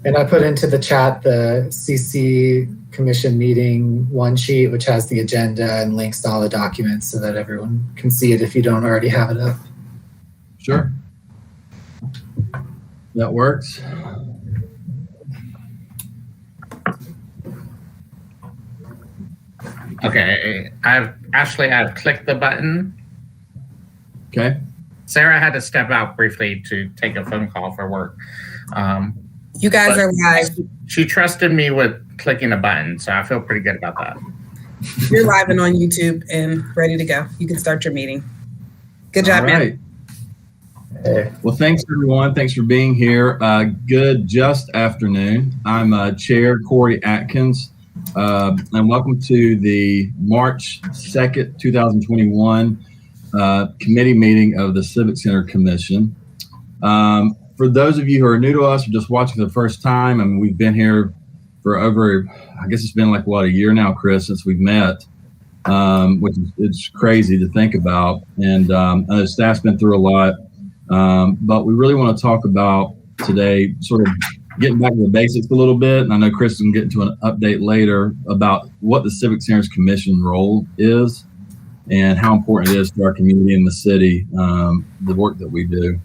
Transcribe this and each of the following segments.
And I put into the chat the CC Commission meeting one sheet, which has the agenda and links to all the documents so that everyone can see it if you don't already have it up. Sure. That works. Okay, I've clicked the button. Okay. Sarah had to step out briefly to take a phone call for work. You guys are live. She trusted me with clicking a button, so I feel pretty good about that. You're live and on YouTube and ready to go. You can start your meeting. Good job, man. Hey. Well, thanks everyone. Thanks for being here. Good just afternoon. I'm Chair Corey Atkins, and welcome to the March 2nd, 2021 committee meeting of the Civic Center Commission. For those of you who are new to us or just watching for the first time, I mean, we've been here for over, I guess it's been like, what, a year now, Chris, since we've met, which is it's crazy to think about. And I know the staff's been through a lot, but we really want to talk about today, sort of getting back to the basics a little bit. And I know Chris can get into an update later about what the Civic Centers Commission role is and how important it is to our community and the city, the work that we do.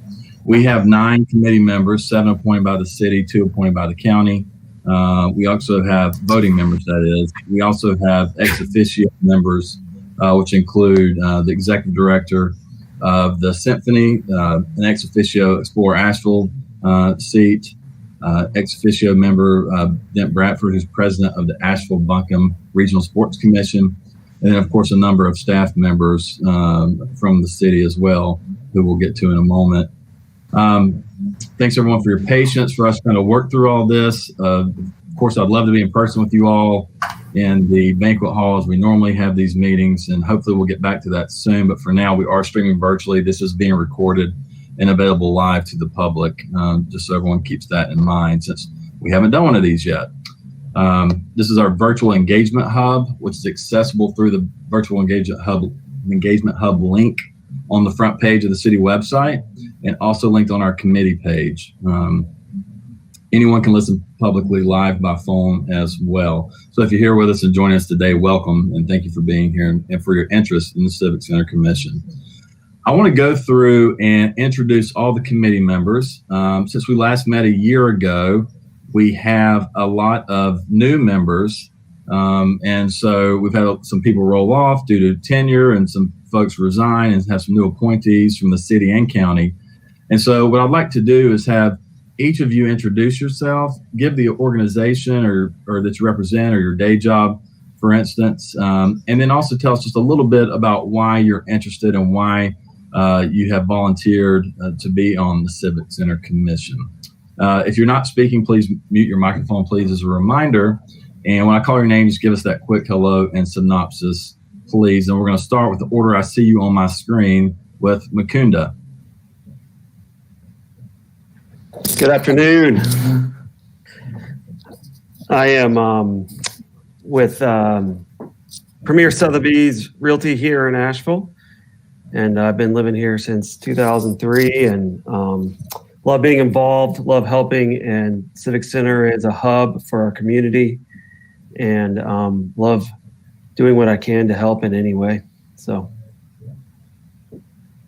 We have 9 committee members, 7 appointed by the city, 2 appointed by the county. We also have voting members, that is. We also have ex officio members, which include the executive director of the Symphony, an ex officio Explore Asheville seat, ex officio member Deb Bradford, who's president of the Asheville Buncombe Regional Sports Commission, and then, of course, a number of staff members from the city as well, who we'll get to in a moment. Thanks everyone for your patience for us trying to work through all this. Of course, I'd love to be in person with you all in the banquet hall as we normally have these meetings, and hopefully we'll get back to that soon. But for now, we are streaming virtually. This is being recorded and available live to the public, just so everyone keeps that in mind since we haven't done one of these yet. This is our virtual engagement hub, which is accessible through the virtual engagement hub link on the front page of the city website, and also linked on our committee page. Anyone can listen publicly live by phone as well. So if you're here with us and joining us today, welcome, and thank you for being here and for your interest in the Civic Center Commission. I want to go through and introduce all the committee members. Since we last met a year ago, we have a lot of new members, and so we've had some people roll off due to tenure, and some folks resign, and have some new appointees from the city and county. And so what I'd like to do is have each of you introduce yourself, give the organization or that you represent or your day job, for instance, and then also tell us just a little bit about why you're interested and why you have volunteered to be on the Civic Center Commission. If you're not speaking, please mute your microphone, please, as a reminder. And when I call your name, just give us that quick hello and synopsis, please. And we're going to start with the order I see you on my screen with Mukunda. Good afternoon. I am with Premier Sotheby's Realty here in Asheville, and I've been living here since 2003, and love being involved, love helping, and Civic Center is a hub for our community, and love doing what I can to help in any way. So,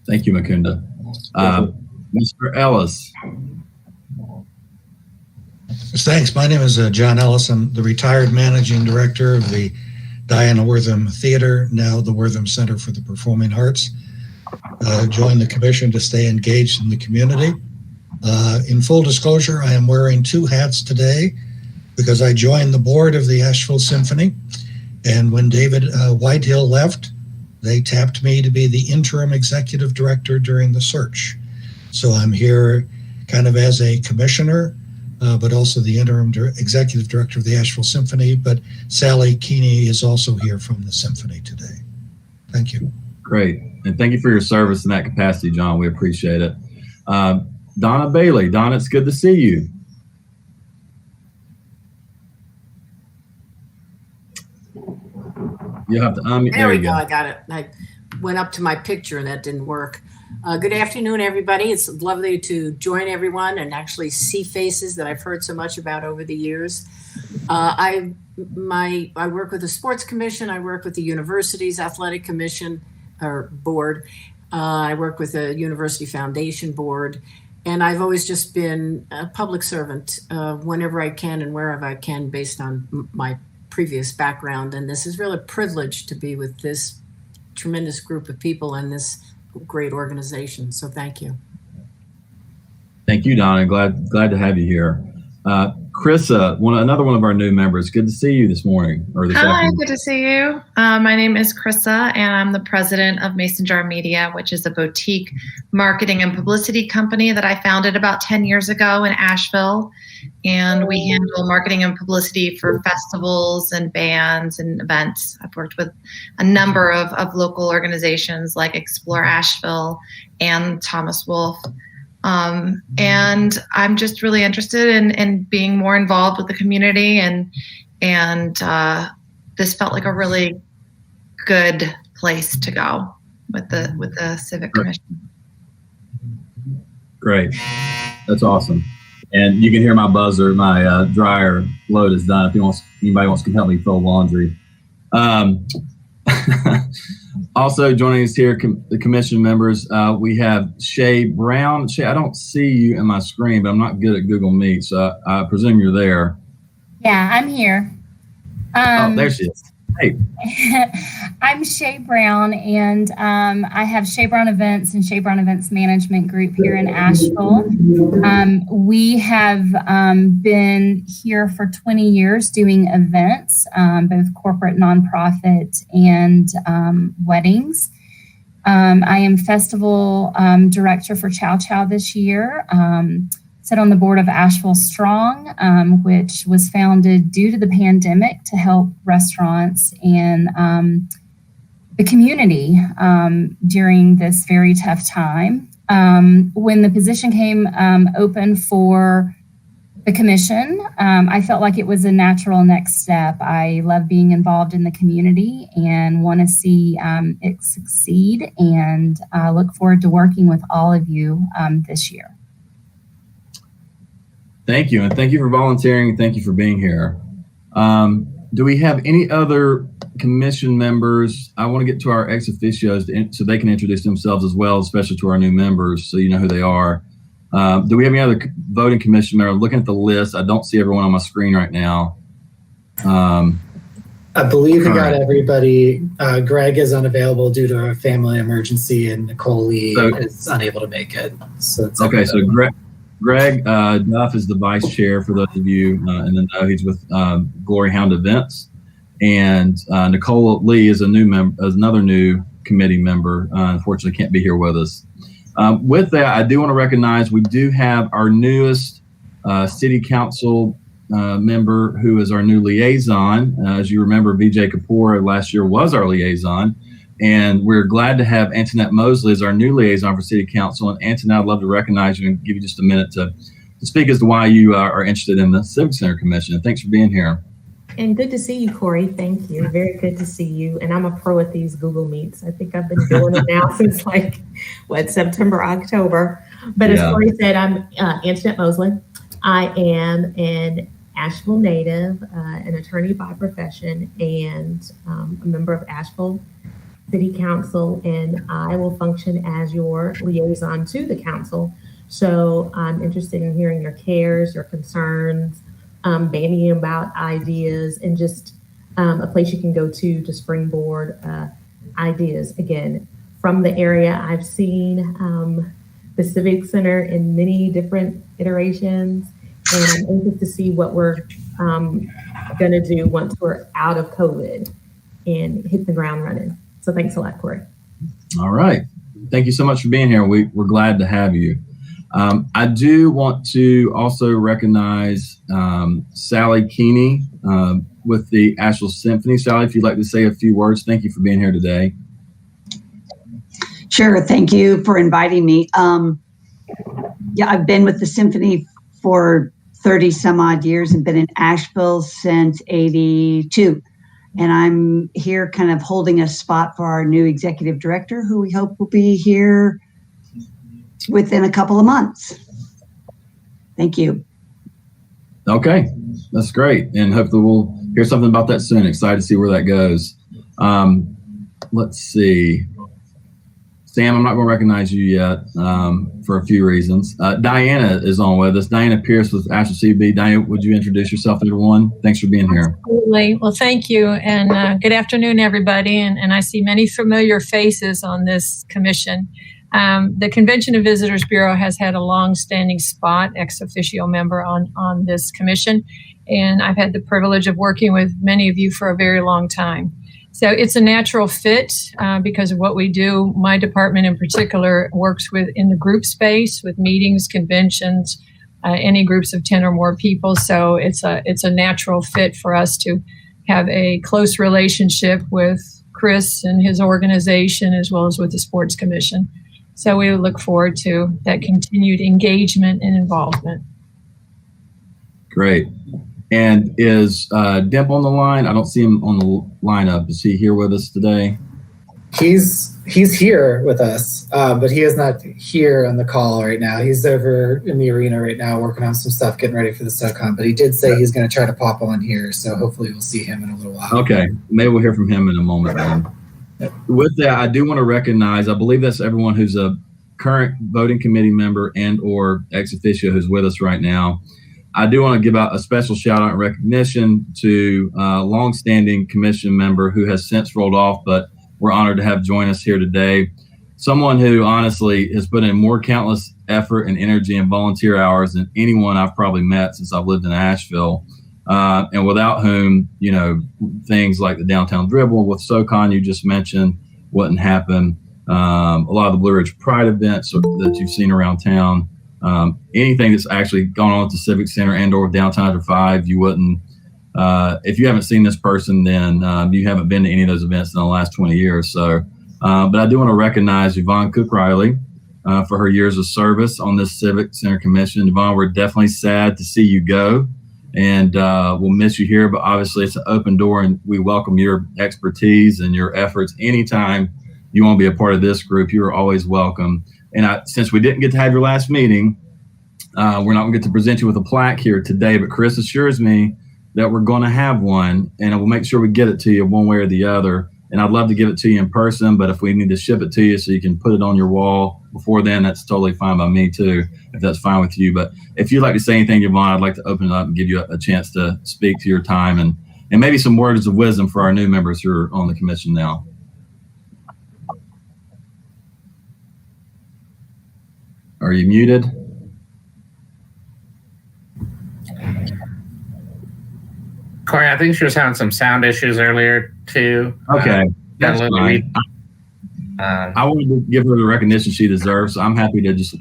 thank you, Mukunda. Mr. Ellis. Thanks. My name is John Ellison, the retired managing director of the Diana Wortham Theater, now the Wortham Center for the Performing Arts. Joined the commission to stay engaged in the community. In full disclosure, I am wearing 2 hats today because I joined the board of the Asheville Symphony. And when David Whitehill left, they tapped me to be the interim executive director during the search. So I'm here kind of as a commissioner, but also the interim executive director of the Asheville Symphony. But Sally Keaney is also here from the Symphony today. Thank you. Great. And thank you for your service in that capacity, John. We appreciate it. Donna Bailey. Donna, it's good to see you. You have to There we go. I got it. I went up to my picture and that didn't work. Good afternoon, everybody. It's lovely to join everyone and actually see faces that I've heard so much about over the years. I work with the Sports Commission. I work with the University's Athletic Commission or Board. I work with the University Foundation Board. And I've always just been a public servant whenever I can and wherever I can based on my previous background. And this is really a privilege to be with this tremendous group of people and this great organization. So thank you. Thank you, Donna. Glad to have you here. Chrissa, another one of our new members. Good to see you this morning or this afternoon. Good to see you. My name is Chrissa, and I'm the president of Mason Jar Media, which is a boutique marketing and publicity company that I founded about 10 years ago in Asheville. And we handle marketing and publicity for festivals and bands and events. I've worked with a number of local organizations like Explore Asheville and Thomas Wolfe. And I'm just really interested in being more involved with the community, and this felt like a really good place to go with the Civic Commission. Great, that's awesome. And you can hear my buzzer. My dryer load is done. If anybody wants to help me fold laundry. Also joining us here, the commission members, we have Shea Brown. Shea, I don't see you in my screen, but I'm not good at Google Meet, so I presume you're there. Yeah, I'm here. Oh, there she is. Hey. I'm Shea Brown, and I have Shea Brown Events and Shea Brown Events Management Group here in Asheville. We have been here for 20 years doing events, both corporate, nonprofit, and weddings. I am festival director for Chow Chow this year. Sit on the board of Asheville Strong, which was founded due to the pandemic to help restaurants and the community during this very tough time. When the position came open for the commission, I felt like it was a natural next step. I love being involved in the community and want to see it succeed, and look forward to working with all of you this year. Thank you, and thank you for volunteering. Thank you for being here. Do we have any other commission members? I want to get to our ex officios so they can introduce themselves as well, especially to our new members, so you know who they are. Do we have any other voting commission members? Looking at the list, I don't see everyone on my screen right now. I believe we got everybody. Greg is unavailable due to a family emergency, and Nicole Lee is unable to make it. So it's okay. So Greg Duff is the vice chair for those of you, and then he's with Glory Hound Events, and Nicole Lee is another new committee member. Unfortunately, can't be here with us. With that, I do want to recognize we do have our newest city council member who is our new liaison. As you remember, Vijay Kapoor last year was our liaison. And we're glad to have Antoinette Mosley as our new liaison for City Council. And Antoinette, I'd love to recognize you and give you just a minute to speak as to why you are interested in the Civic Center Commission. And thanks for being here. And good to see you, Corey. Thank you. Very good to see you. And I'm a pro at these Google Meets. I think I've been doing it now since September, October. But as Corey said, I'm Antoinette Mosley. I am an Asheville native, an attorney by profession, and a member of Asheville City Council, and I will function as your liaison to the council. So I'm interested in hearing your cares, your concerns, bandying about ideas, and just a place you can go to springboard ideas. Again, from the area, I've seen the Civic Center in many different iterations, and I'm interested to see what we're going to do once we're out of COVID and hit the ground running. So thanks a lot, Corey. All right. Thank you so much for being here. We're glad to have you. I do want to also recognize Sally Keaney with the Asheville Symphony. Sally, if you'd like to say a few words, thank you for being here today. Sure. Thank you for inviting me. I've been with the Symphony for 30 some odd years and been in Asheville since '82. And I'm here kind of holding a spot for our new executive director, who we hope will be here within a couple of months. Thank you. Okay, that's great. And hopefully we'll hear something about that soon. Excited to see where that goes. Let's see. Sam, I'm not going to recognize you yet for a few reasons. Diana is on with us. Diana Pierce with Asheville CB. Diana, would you introduce yourself to everyone? Thanks for being here. Absolutely. Well, thank you. And good afternoon, everybody. And I see many familiar faces on this commission. The Convention and Visitors Bureau has had a long-standing spot, ex officio member on this commission. And I've had the privilege of working with many of you for a very long time. So it's a natural fit because of what we do. My department in particular works in the group space with meetings, conventions, any groups of 10 or more people. So it's a natural fit for us to have a close relationship with Chris and his organization, as well as with the Sports Commission. So we look forward to that continued engagement and involvement. Great. And is Deb on the line? I don't see him on the lineup. Is he here with us today? He's here with us, but he is not here on the call right now. He's over in the arena right now working on some stuff, getting ready for the SoCon. But he did say he's going to try to pop on here, so hopefully we'll see him in a little while. Okay, maybe we'll hear from him in a moment then. With that, I do want to recognize, I believe that's everyone who's a current voting committee member and or ex officio who's with us right now. I do want to give out a special shout out and recognition to a longstanding commission member who has since rolled off, but we're honored to have join us here today. Someone who honestly has put in more countless effort and energy and volunteer hours than anyone I've probably met since I've lived in Asheville. And without whom, you know, things like the downtown dribble with SoCon you just mentioned wouldn't happen. A lot of the Blue Ridge Pride events that you've seen around town. Anything that's actually gone on at the Civic Center and or downtown after 5, you wouldn't, if you haven't seen this person, then you haven't been to any of those events in the last 20 years. So, but I do want to recognize Yvonne Cook-Riley for her years of service on this Civic Center Commission. Yvonne, we're definitely sad to see you go, and we'll miss you here, but obviously it's an open door and we welcome your expertise and your efforts. Anytime you want to be a part of this group, you're always welcome. And since we didn't get to have your last meeting, we're not going to get to present you with a plaque here today, but Chris assures me that we're going to have one, and we'll make sure we get it to you one way or the other. And I'd love to give it to you in person, but if we need to ship it to you so you can put it on your wall before then, that's totally fine by me too, if that's fine with you. But if you'd like to say anything, Yvonne, I'd like to open it up and give you a chance to speak to your time and maybe some words of wisdom for our new members who are on the commission now. Are you muted? Corey, I think she was having some sound issues earlier too. Okay, that's fine. I wanted to give her the recognition she deserves, so I'm happy to just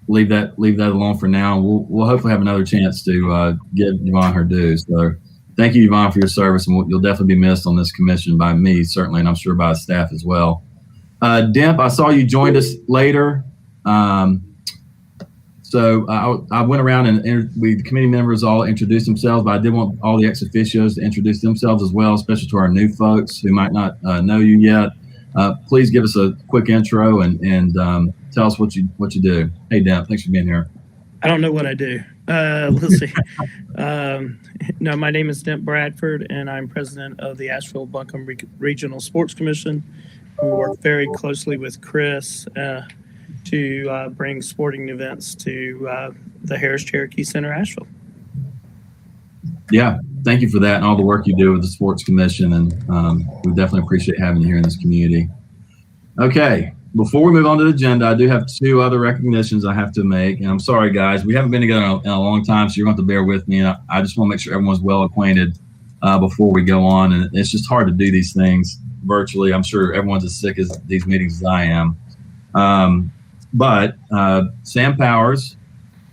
leave that alone for now. We'll hopefully have another chance to give Yvonne her dues. So thank you, Yvonne, for your service, and you'll definitely be missed on this commission by me, certainly, and I'm sure by the staff as well. Deb, I saw you joined us later. So I went around and the committee members all introduced themselves, but I did want all the ex officios to introduce themselves as well, especially to our new folks who might not know you yet. Please give us a quick intro and tell us what you do. Hey, Deb, thanks for being here. I don't know what I do. Let's see. No, my name is Deb Bradford, and I'm president of the Asheville-Buncombe Regional Sports Commission. We work very closely with Chris to bring sporting events to the Harris-Cherokee Center, Asheville. Yeah, thank you for that and all the work you do with the Sports Commission, and we definitely appreciate having you here in this community. Okay, before we move on to the agenda, I do have 2 other recognitions I have to make, and I'm sorry, guys, we haven't been together in a long time, so you're going to have to bear with me, and I just want to make sure everyone's well acquainted before we go on, and it's just hard to do these things virtually. I'm sure everyone's as sick as these meetings as I am. But Sam Powers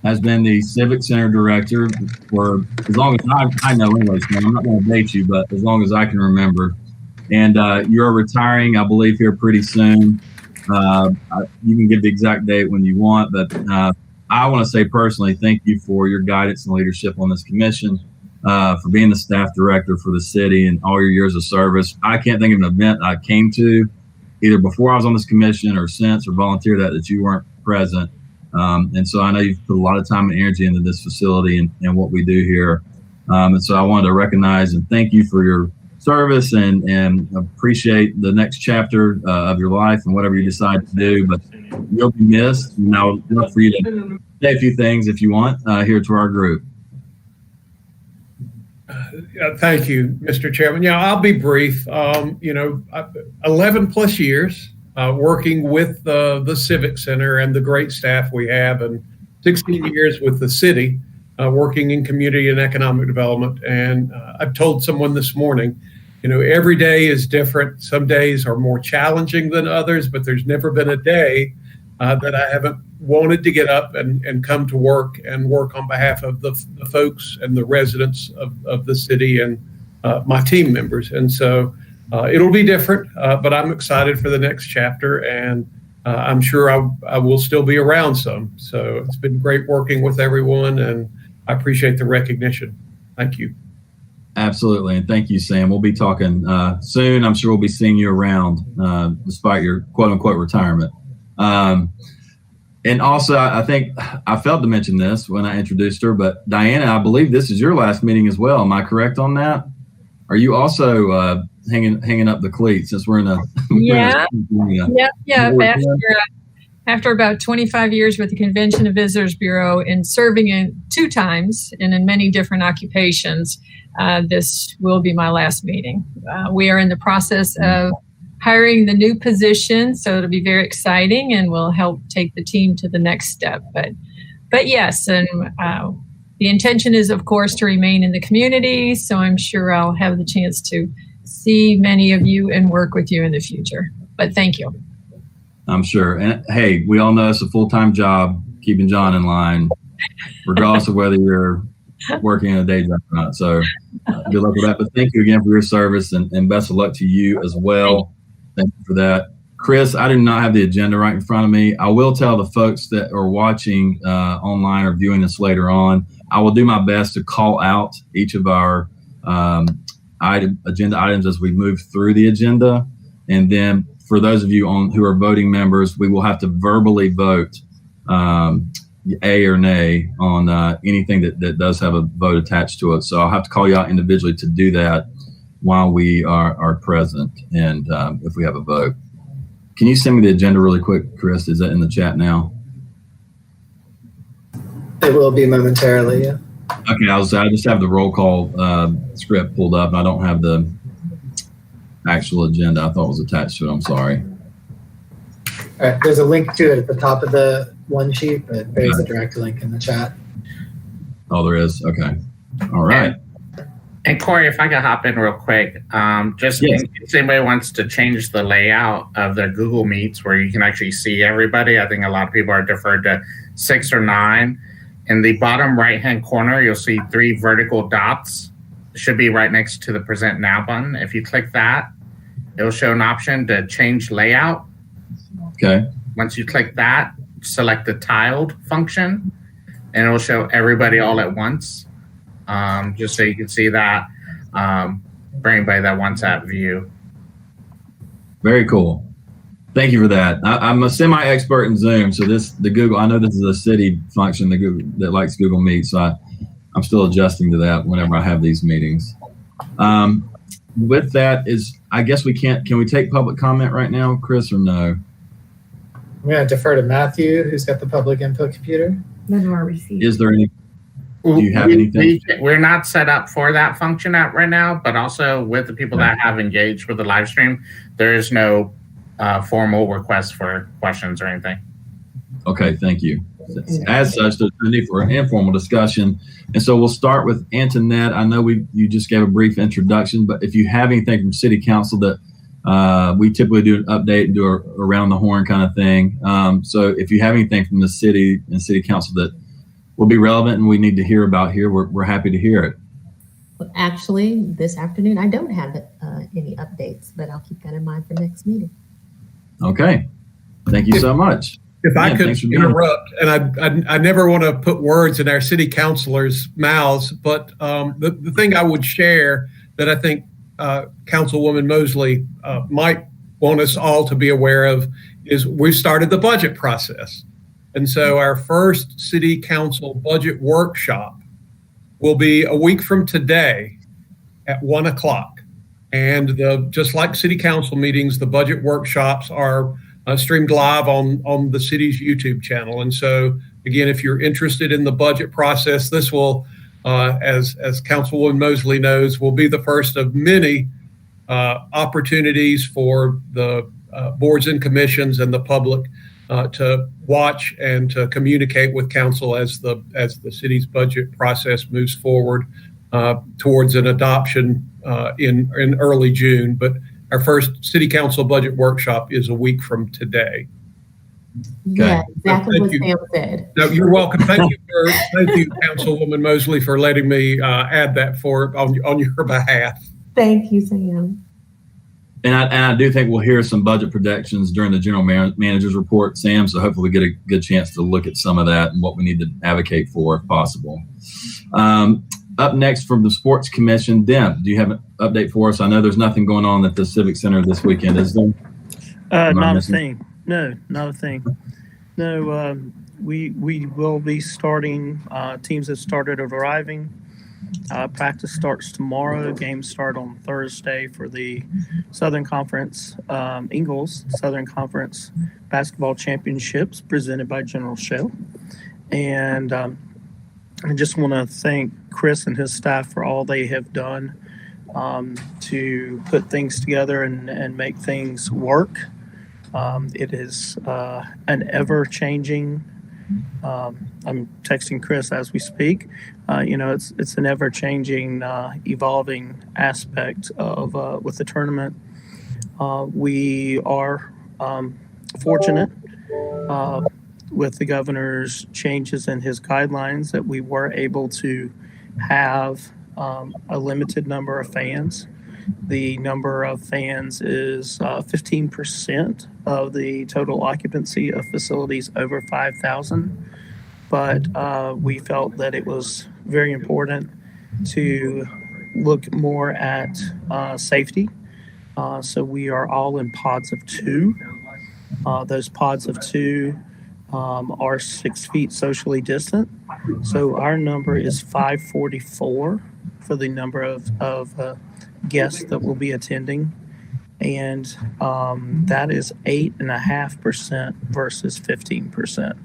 has been the Civic Center director for as long as I know anyway, Sam. I'm not going to date you, but as long as I can remember. And you're retiring, I believe, here pretty soon. You can give the exact date when you want, but I want to say personally, thank you for your guidance and leadership on this commission, for being the staff director for the city and all your years of service. I can't think of an event I came to either before I was on this commission or since or volunteered that you weren't present. And so I know you've put a lot of time and energy into this facility and what we do here. And so I wanted to recognize and thank you for your service and appreciate the next chapter of your life and whatever you decide to do. But you'll be missed. And I would love for you to say a few things if you want here to our group. Thank you, Mr. Chairman. Yeah, I'll be brief. 11 plus years working with the Civic Center and the great staff we have, and 16 years with the city working in community and economic development. And I've told someone this morning, every day is different. Some days are more challenging than others, but there's never been a day that I haven't wanted to get up and come to work and work on behalf of the folks and the residents of the city and my team members. And so it'll be different, but I'm excited for the next chapter, and I'm sure I will still be around some. So it's been great working with everyone, and I appreciate the recognition. Thank you. Absolutely. And thank you, Sam. We'll be talking soon. I'm sure we'll be seeing you around despite your quote unquote retirement. And also, I think I failed to mention this when I introduced her, but Diana, I believe this is your last meeting as well. Am I correct on that? Are you also hanging up the cleats since we're in a yeah. After about 25 years with the Convention and Visitors Bureau and serving in 2 times and in many different occupations, this will be my last meeting. We are in the process of hiring the new position, so it'll be very exciting and will help take the team to the next step. But yes, and the intention is, of course, to remain in the community. So I'm sure I'll have the chance to see many of you and work with you in the future. But thank you. I'm sure. And hey, we all know it's a full-time job keeping John in line, regardless of whether you're working in a day job or not. So good luck with that. But thank you again for your service and best of luck to you as well. Thank you for that. Chris, I do not have the agenda right in front of me. I will tell the folks that are watching online or viewing this later on, I will do my best to call out each of our agenda items as we move through the agenda. And then for those of you who are voting members, we will have to verbally vote A or nay on anything that does have a vote attached to it. So I'll have to call you out individually to do that while we are present and if we have a vote. Can you send me the agenda really quick, Chris? Is that in the chat now? It will be momentarily, yeah. Okay, I just have the roll call script pulled up. I don't have the actual agenda. I thought it was attached to it. I'm sorry. All right, there's a link to it at the top of the one sheet, but there's a direct link in the chat. Oh, there is? Okay. All right. And Corey, if I could hop in real quick, just in case anybody wants to change the layout of the Google Meets where you can actually see everybody. I think a lot of people are deferred to 6 or 9. In the bottom right-hand corner, you'll see 3 vertical dots. It should be right next to the Present Now button. If you click that, it'll show an option to change layout. Okay. Once you click that, select the tiled function, and it will show everybody all at once. Just so you can see that for anybody that wants that view. Very cool. Thank you for that. I'm a semi-expert in Zoom, so I know this is a city function that likes Google Meet, so I'm still adjusting to that whenever I have these meetings. With that I guess can we take public comment right now, Chris, or no? I'm going to defer to Matthew, who's got the public input computer. Is there any? Do you have anything? We're not set up for that function right now, but also with the people that have engaged with the live stream, there is no formal request for questions or anything. Okay, thank you. As such, there's no need for an informal discussion. And so we'll start with Antoinette. I know you just gave a brief introduction, but if you have anything from City Council that we typically do an update and do a around the horn kind of thing. So if you have anything from the city and City Council that will be relevant and we need to hear about here, we're happy to hear it. Well, actually, this afternoon, I don't have any updates, but I'll keep that in mind for next meeting. Okay. Thank you so much. If I could interrupt, and I never want to put words in our city councilors' mouths, but the thing I would share that I think Councilwoman Mosley might want us all to be aware of is we've started the budget process. And so our first city council budget workshop will be a week from today at 1 o'clock. And just like city council meetings, the budget workshops are streamed live on the city's YouTube channel. And so, again, if you're interested in the budget process, this will, as Councilwoman Mosley knows, will be the first of many opportunities for the boards and commissions and the public to watch and to communicate with council as the city's budget process moves forward towards an adoption in early June. But our first city council budget workshop is a week from today. Yeah, exactly what you. Sam said. No, you're welcome. Thank you, Councilwoman Mosley, for letting me add that on your behalf. Thank you, Sam. And I do think we'll hear some budget projections during the general manager's report, Sam. So hopefully we get a good chance to look at some of that and what we need to advocate for if possible. Up next from the Sports Commission, Deb, do you have an update for us? I know there's nothing going on at the Civic Center this weekend, is there? Not a thing. No, not a thing. No, we will be starting. Teams have started arriving. Practice starts tomorrow. Games start on Thursday for the Southern Conference Ingles Southern Conference Basketball Championships presented by General Shell. And I just want to thank Chris and his staff for all they have done to put things together and make things work. It is an ever-changing. I'm texting Chris as we speak. It's an ever-changing, evolving aspect of with the tournament. We are fortunate with the governor's changes in his guidelines that we were able to have a limited number of fans. The number of fans is 15% of the total occupancy of facilities over 5,000. But we felt that it was very important to look more at safety. So we are all in pods of 2. Those pods of 2 are 6 feet socially distant. So our number is 544 for the number of guests that will be attending. And that is 8.5% versus 15%.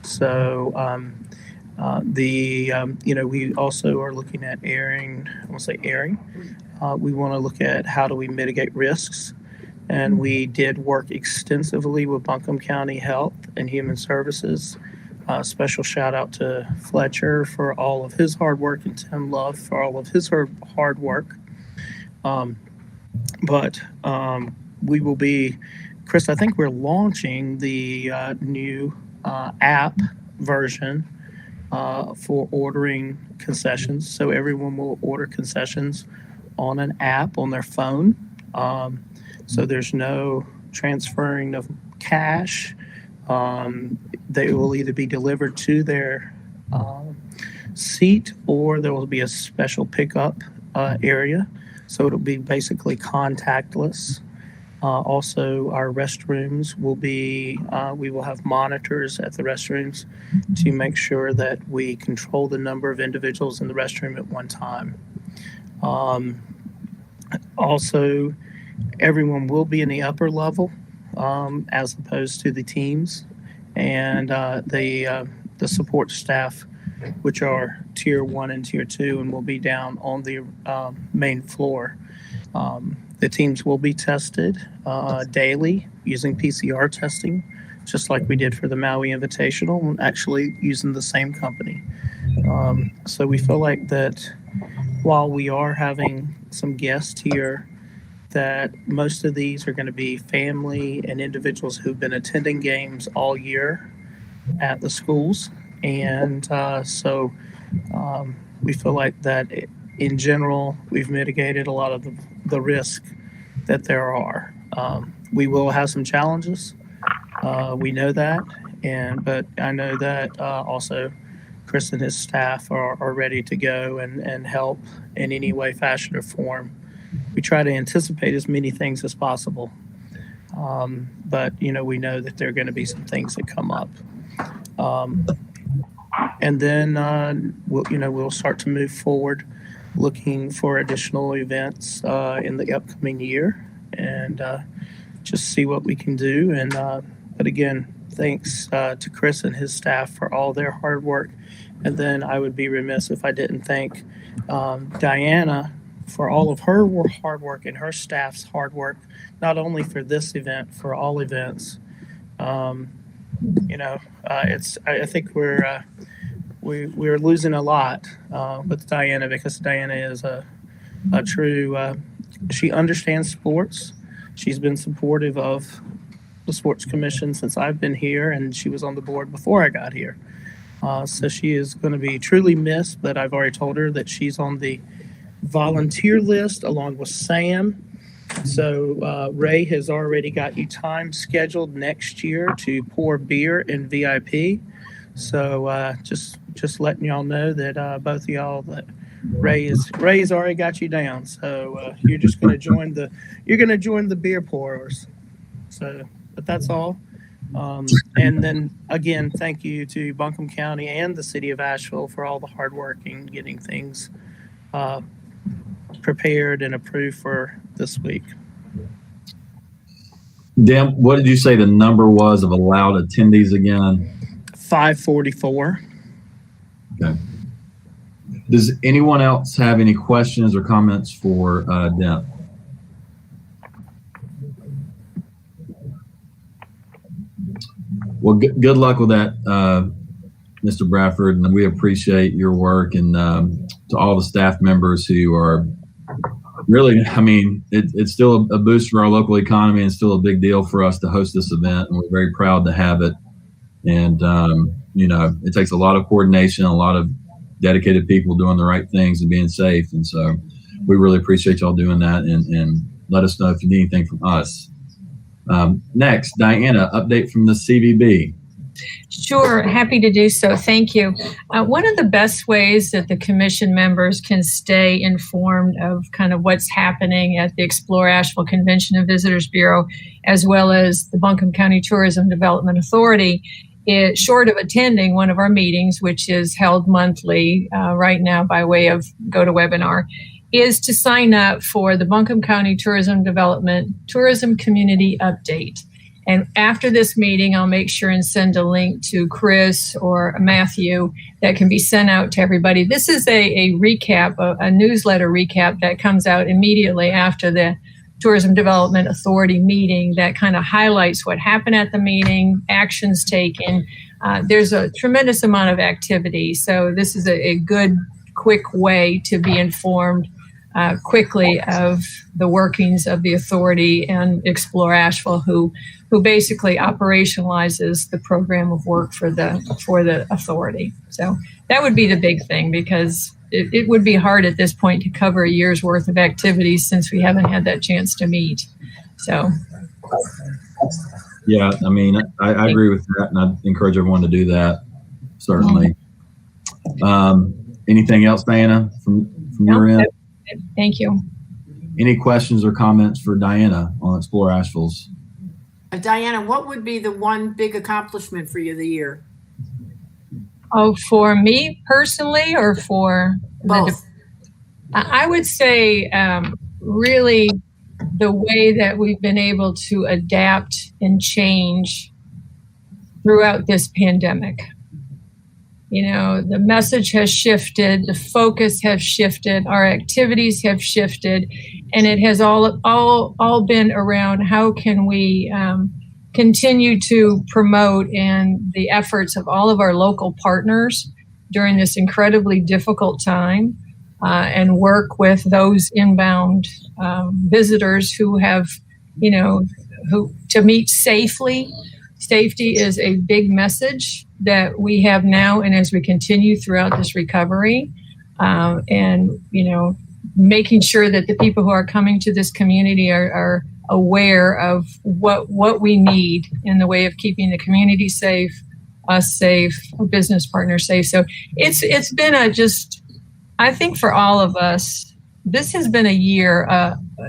So we also are looking at airing. We want to look at how do we mitigate risks. And we did work extensively with Buncombe County Health and Human Services. Special shout out to Fletcher for all of his hard work and Tim Love for all of his hard work. But we will be, Chris, I think we're launching the new app version for ordering concessions. So everyone will order concessions on an app on their phone. So there's no transferring of cash. They will either be delivered to their seat or there will be a special pickup area. So it'll be basically contactless. Also, our restrooms will be, we will have monitors at the restrooms to make sure that we control the number of individuals in the restroom at one time. Also, everyone will be in the upper level as opposed to the teams and the support staff, which are tier 1 and tier 2 and will be down on the main floor. The teams will be tested daily using PCR testing, just like we did for the Maui Invitational, actually using the same company. So we feel like that while we are having some guests here, that most of these are going to be family and individuals who've been attending games all year at the schools. And so we feel like that in general, we've mitigated a lot of the risk that there are. We will have some challenges. We know that. But I know that also Chris and his staff are ready to go and help in any way, fashion, or form. We try to anticipate as many things as possible. But, we know that there are going to be some things that come up. And then we'll start to move forward, looking for additional events in the upcoming year, and just see what we can do. And but again, thanks to Chris and his staff for all their hard work. And then I would be remiss if I didn't thank Diana for all of her hard work and her staff's hard work, not only for this event, for all events. I think we're losing a lot with Diana, because Diana is a true, she understands sports. She's been supportive of the Sports Commission since I've been here, and she was on the board before I got here. So she is going to be truly missed, but I've already told her that she's on the volunteer list along with Sam. So Ray has already got you time scheduled next year to pour beer in VIP. So just letting y'all know that both of y'all, that Ray's already got you down. So you're just going to join the beer pourers. So, but that's all. And then again, thank you to Buncombe County and the city of Asheville for all the hard work in getting things prepared and approved for this week. Deb, what did you say the number was of allowed attendees again? 544. Okay. Does anyone else have any questions or comments for Deb? Well, good luck with that, Mr. Bradford, and we appreciate your work, and to all the staff members who are really, I mean, it's still a boost for our local economy, and still a big deal for us to host this event, and we're very proud to have it. And, it takes a lot of coordination, a lot of dedicated people doing the right things and being safe. And so we really appreciate y'all doing that, and let us know if you need anything from us. Next, Diana, update from the CVB. Sure, happy to do so. Thank you. One of the best ways that the commission members can stay informed of kind of what's happening at the Explore Asheville Convention and Visitors Bureau, as well as the Buncombe County Tourism Development Authority, is short of attending one of our meetings, which is held monthly right now by way of GoToWebinar, is to sign up for the Buncombe County Tourism Development Tourism Community Update. And after this meeting, I'll make sure and send a link to Chris or Matthew that can be sent out to everybody. This is a recap, a newsletter recap that comes out immediately after the Tourism Development Authority meeting that kind of highlights what happened at the meeting, actions taken. There's a tremendous amount of activity. So this is a good, quick way to be informed quickly of the workings of the authority and Explore Asheville, who basically operationalizes the program of work for the authority. So that would be the big thing, because it would be hard at this point to cover a year's worth of activities since we haven't had that chance to meet. So. Yeah, I mean, I agree with that, and I encourage everyone to do that, certainly. Anything else, Diana, from your end? Thank you. Any questions or comments for Diana on Explore Asheville's? Diana, what would be the one big accomplishment for you of the year? Oh, for me personally, or for both? I would say really the way that we've been able to adapt and change throughout this pandemic. You know, the message has shifted, the focus has shifted, our activities have shifted, and it has all been around how can we continue to promote and the efforts of all of our local partners during this incredibly difficult time, and work with those inbound visitors who have, who to meet safely. Safety is a big message that we have now, and as we continue throughout this recovery, and making sure that the people who are coming to this community are aware of what we need in the way of keeping the community safe, us safe, our business partners safe. So it's been I think for all of us, this has been a year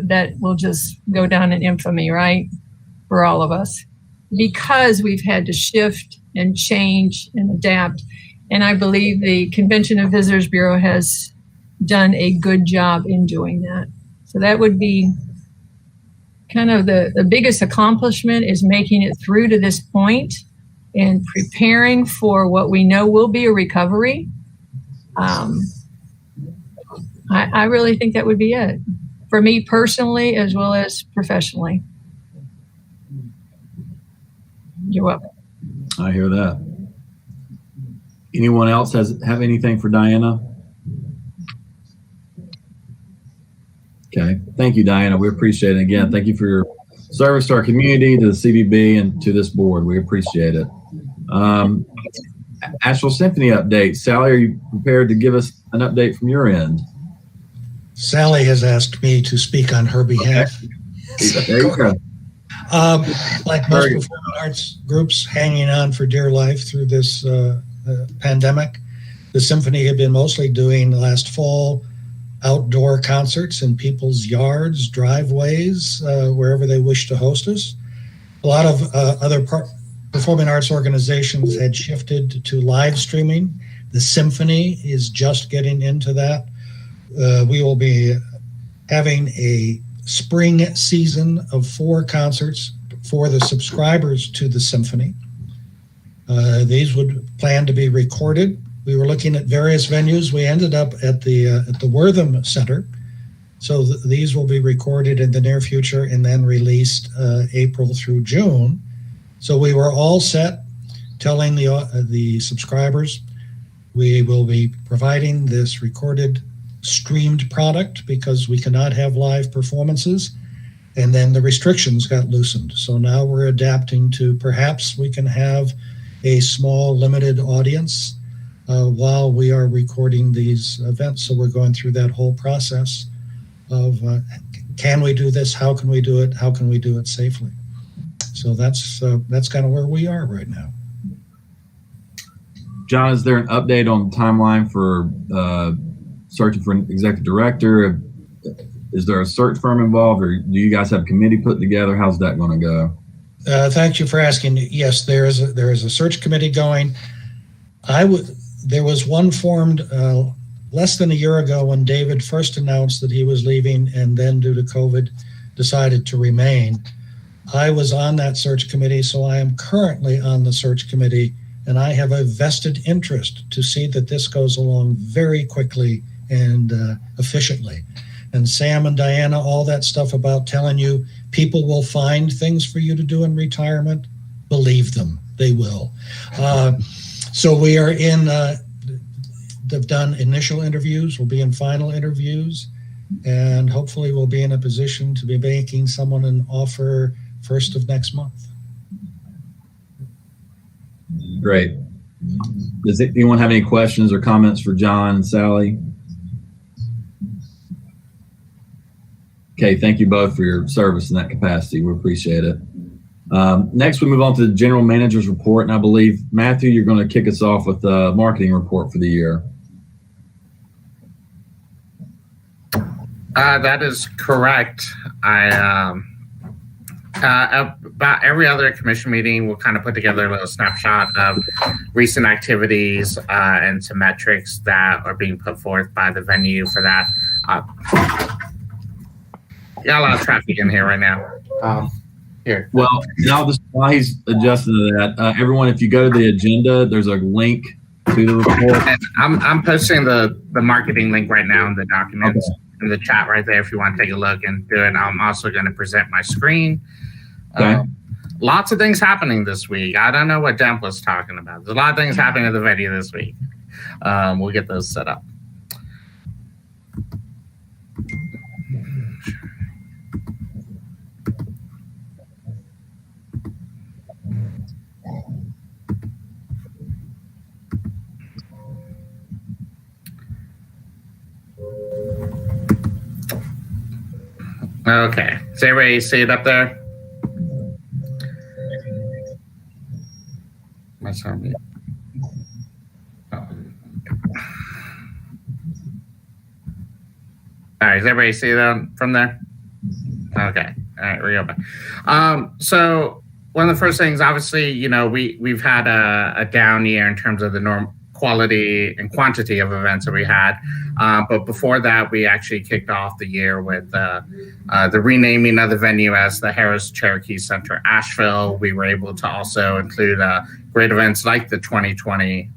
that will just go down in infamy, right? For all of us, because we've had to shift and change and adapt. And I believe the Convention and Visitors Bureau has done a good job in doing that. So that would be kind of the biggest accomplishment, is making it through to this point and preparing for what we know will be a recovery. I really think that would be it for me personally, as well as professionally. You're welcome. I hear that. Anyone else have anything for Diana? Okay. Thank you, Diana. We appreciate it. Again, thank you for your service to our community, to the CVB, and to this board. We appreciate it. Asheville Symphony update. Sally, are you prepared to give us an update from your end? Sally has asked me to speak on her behalf. There you go. Like most performing arts groups, hanging on for dear life through this pandemic. The Symphony had been mostly doing last fall outdoor concerts in people's yards, driveways, wherever they wish to host us. A lot of other performing arts organizations had shifted to live streaming. The Symphony is just getting into that. We will be having a spring season of 4 concerts for the subscribers to the Symphony. These would plan to be recorded. We were looking at various venues. We ended up at the Wortham Center. So these will be recorded in the near future and then released April through June. So we were all set, telling the subscribers we will be providing this recorded streamed product because we cannot have live performances. And then the restrictions got loosened. So now we're adapting to perhaps we can have a small limited audience while we are recording these events. So we're going through that whole process of can we do this? How can we do it? How can we do it safely? So that's kind of where we are right now. John, is there an update on the timeline for searching for an executive director? Is there a search firm involved, or do you guys have a committee put together? How's that going to go? Thank you for asking. Yes, there is a search committee going. There was one formed less than a year ago when David first announced that he was leaving, and then due to COVID decided to remain. I was on that search committee, so I am currently on the search committee, and I have a vested interest to see that this goes along very quickly and efficiently. And Sam and Diana, all that stuff about telling you people will find things for you to do in retirement, believe them, they will. So we are they've done initial interviews, we'll be in final interviews, and hopefully we'll be in a position to be making someone an offer first of next month. Great. Does anyone have any questions or comments for John and Sally? Okay, thank you both for your service in that capacity. We appreciate it. Next, we move on to the general manager's report, and I believe, Matthew, you're going to kick us off with the marketing report for the year. That is correct. About every other commission meeting, we'll kind of put together a little snapshot of recent activities and some metrics that are being put forth by the venue for that. Got a lot of traffic in here right now. Here. Well, now while he's adjusting to that, everyone, if you go to the agenda, there's a link to the report. And I'm posting the marketing link right now in the documents in the chat right there if you want to take a look and do it. I'm also going to present my screen. Okay. Lots of things happening this week. I don't know what Deb was talking about. There's a lot of things happening at the venue this week. We'll get those set up. Okay. Does everybody see it up there? That's on me. Oh. All right. Does everybody see that from there? Okay. All right. We're going back. So one of the first things, obviously, we've had a down year in terms of the quality and quantity of events that we had. But before that, we actually kicked off the year with the renaming of the venue as the Harris Cherokee Center Asheville. We were able to also include great events like the 2020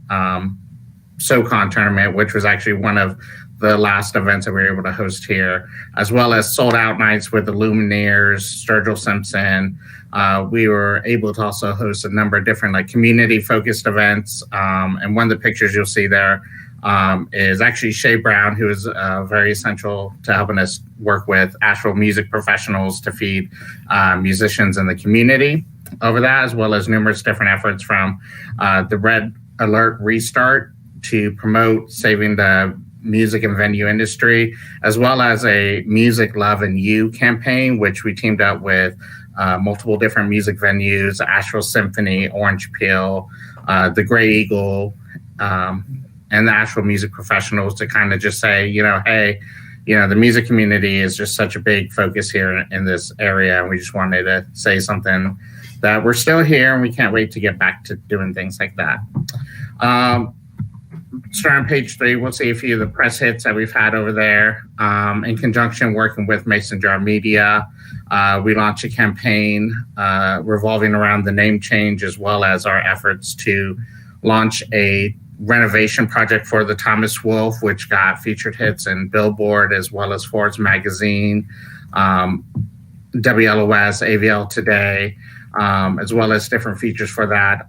SoCon tournament, which was actually one of the last events that we were able to host here, as well as sold out nights with the Lumineers, Sturgill Simpson. We were able to also host a number of different community focused events. And one of the pictures you'll see there is actually Shea Brown, who is very essential to helping us work with Asheville music professionals to feed musicians in the community over that, as well as numerous different efforts from the Red Alert Restart to promote saving the music and venue industry, as well as a Music, Love, and You campaign, which we teamed up with multiple different music venues, Asheville Symphony, Orange Peel, the Gray Eagle, and the Asheville music professionals to kind of just say, hey, the music community is just such a big focus here in this area. And we just wanted to say something that we're still here and we can't wait to get back to doing things like that. Start on page 3, we'll see a few of the press hits that we've had over there. In conjunction working with Mason Jar Media, we launched a campaign revolving around the name change, as well as our efforts to launch a renovation project for the Thomas Wolfe, which got featured hits in Billboard as well as Forbes magazine, WLOS, AVL Today, as well as different features for that.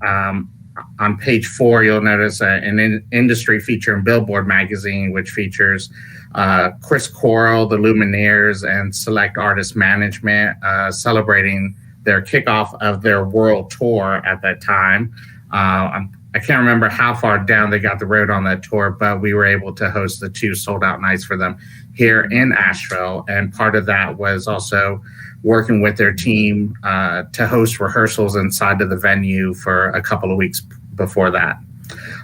On page 4, you'll notice an industry feature in Billboard magazine, which features Chris Correll, the Lumineers, and Select Artist Management, celebrating their kickoff of their world tour at that time. I can't remember how far down they got the road on that tour, but we were able to host the 2 sold out nights for them here in Asheville. And part of that was also working with their team to host rehearsals inside of the venue for a couple of weeks before that.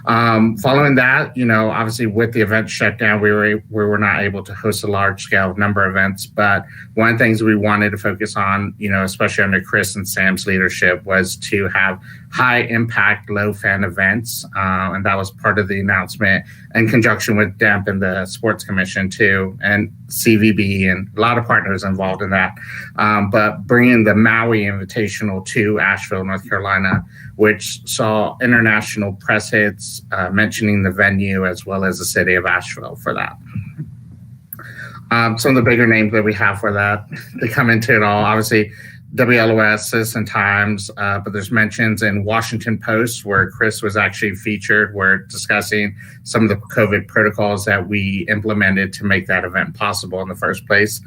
Following that, obviously with the event shut down, we were not able to host a large scale number of events. But one of the things we wanted to focus on, especially under Chris and Sam's leadership, was to have high impact, low fan events. And that was part of the announcement in conjunction with Deb and the Sports Commission too, and CVB and a lot of partners involved in that. But bringing the Maui Invitational to Asheville, North Carolina, which saw international press hits mentioning the venue as well as the city of Asheville for that. Some of the bigger names that we have for that to come into it all, obviously WLOS, Citizen Times, but there's mentions in Washington Post where Chris was actually featured. We're discussing some of the COVID protocols that we implemented to make that event possible in the first place.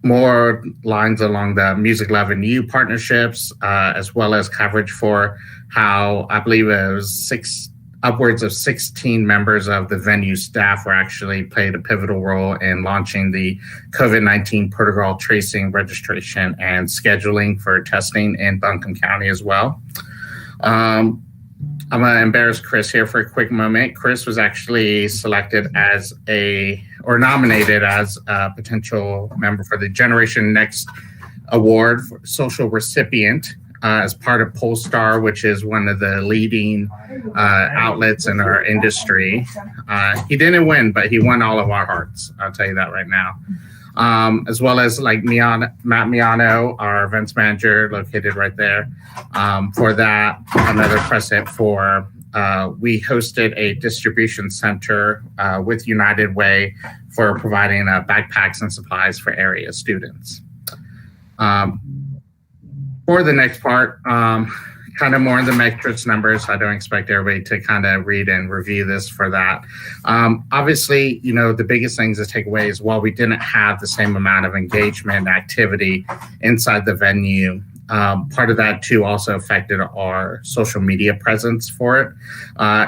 More lines along the Music, Love, and You partnerships, as well as coverage for how I believe it was upwards of 16 members of the venue staff were actually played a pivotal role in launching the COVID-19 protocol tracing, registration, and scheduling for testing in Buncombe County as well. I'm going to embarrass Chris here for a quick moment. Chris was actually selected nominated as a potential member for the Generation Next Award for Social Recipient as part of Polestar, which is one of the leading outlets in our industry. He didn't win, but he won all of our hearts. I'll tell you that right now. As well as Matt Miano, our events manager, located right there. For that, another precedent for we hosted a distribution center with United Way for providing backpacks and supplies for area students. For the next part, kind of more in the metrics numbers. I don't expect everybody to kind of read and review this for that. Obviously, the biggest things to take away is while we didn't have the same amount of engagement and activity inside the venue, part of that too also affected our social media presence for it.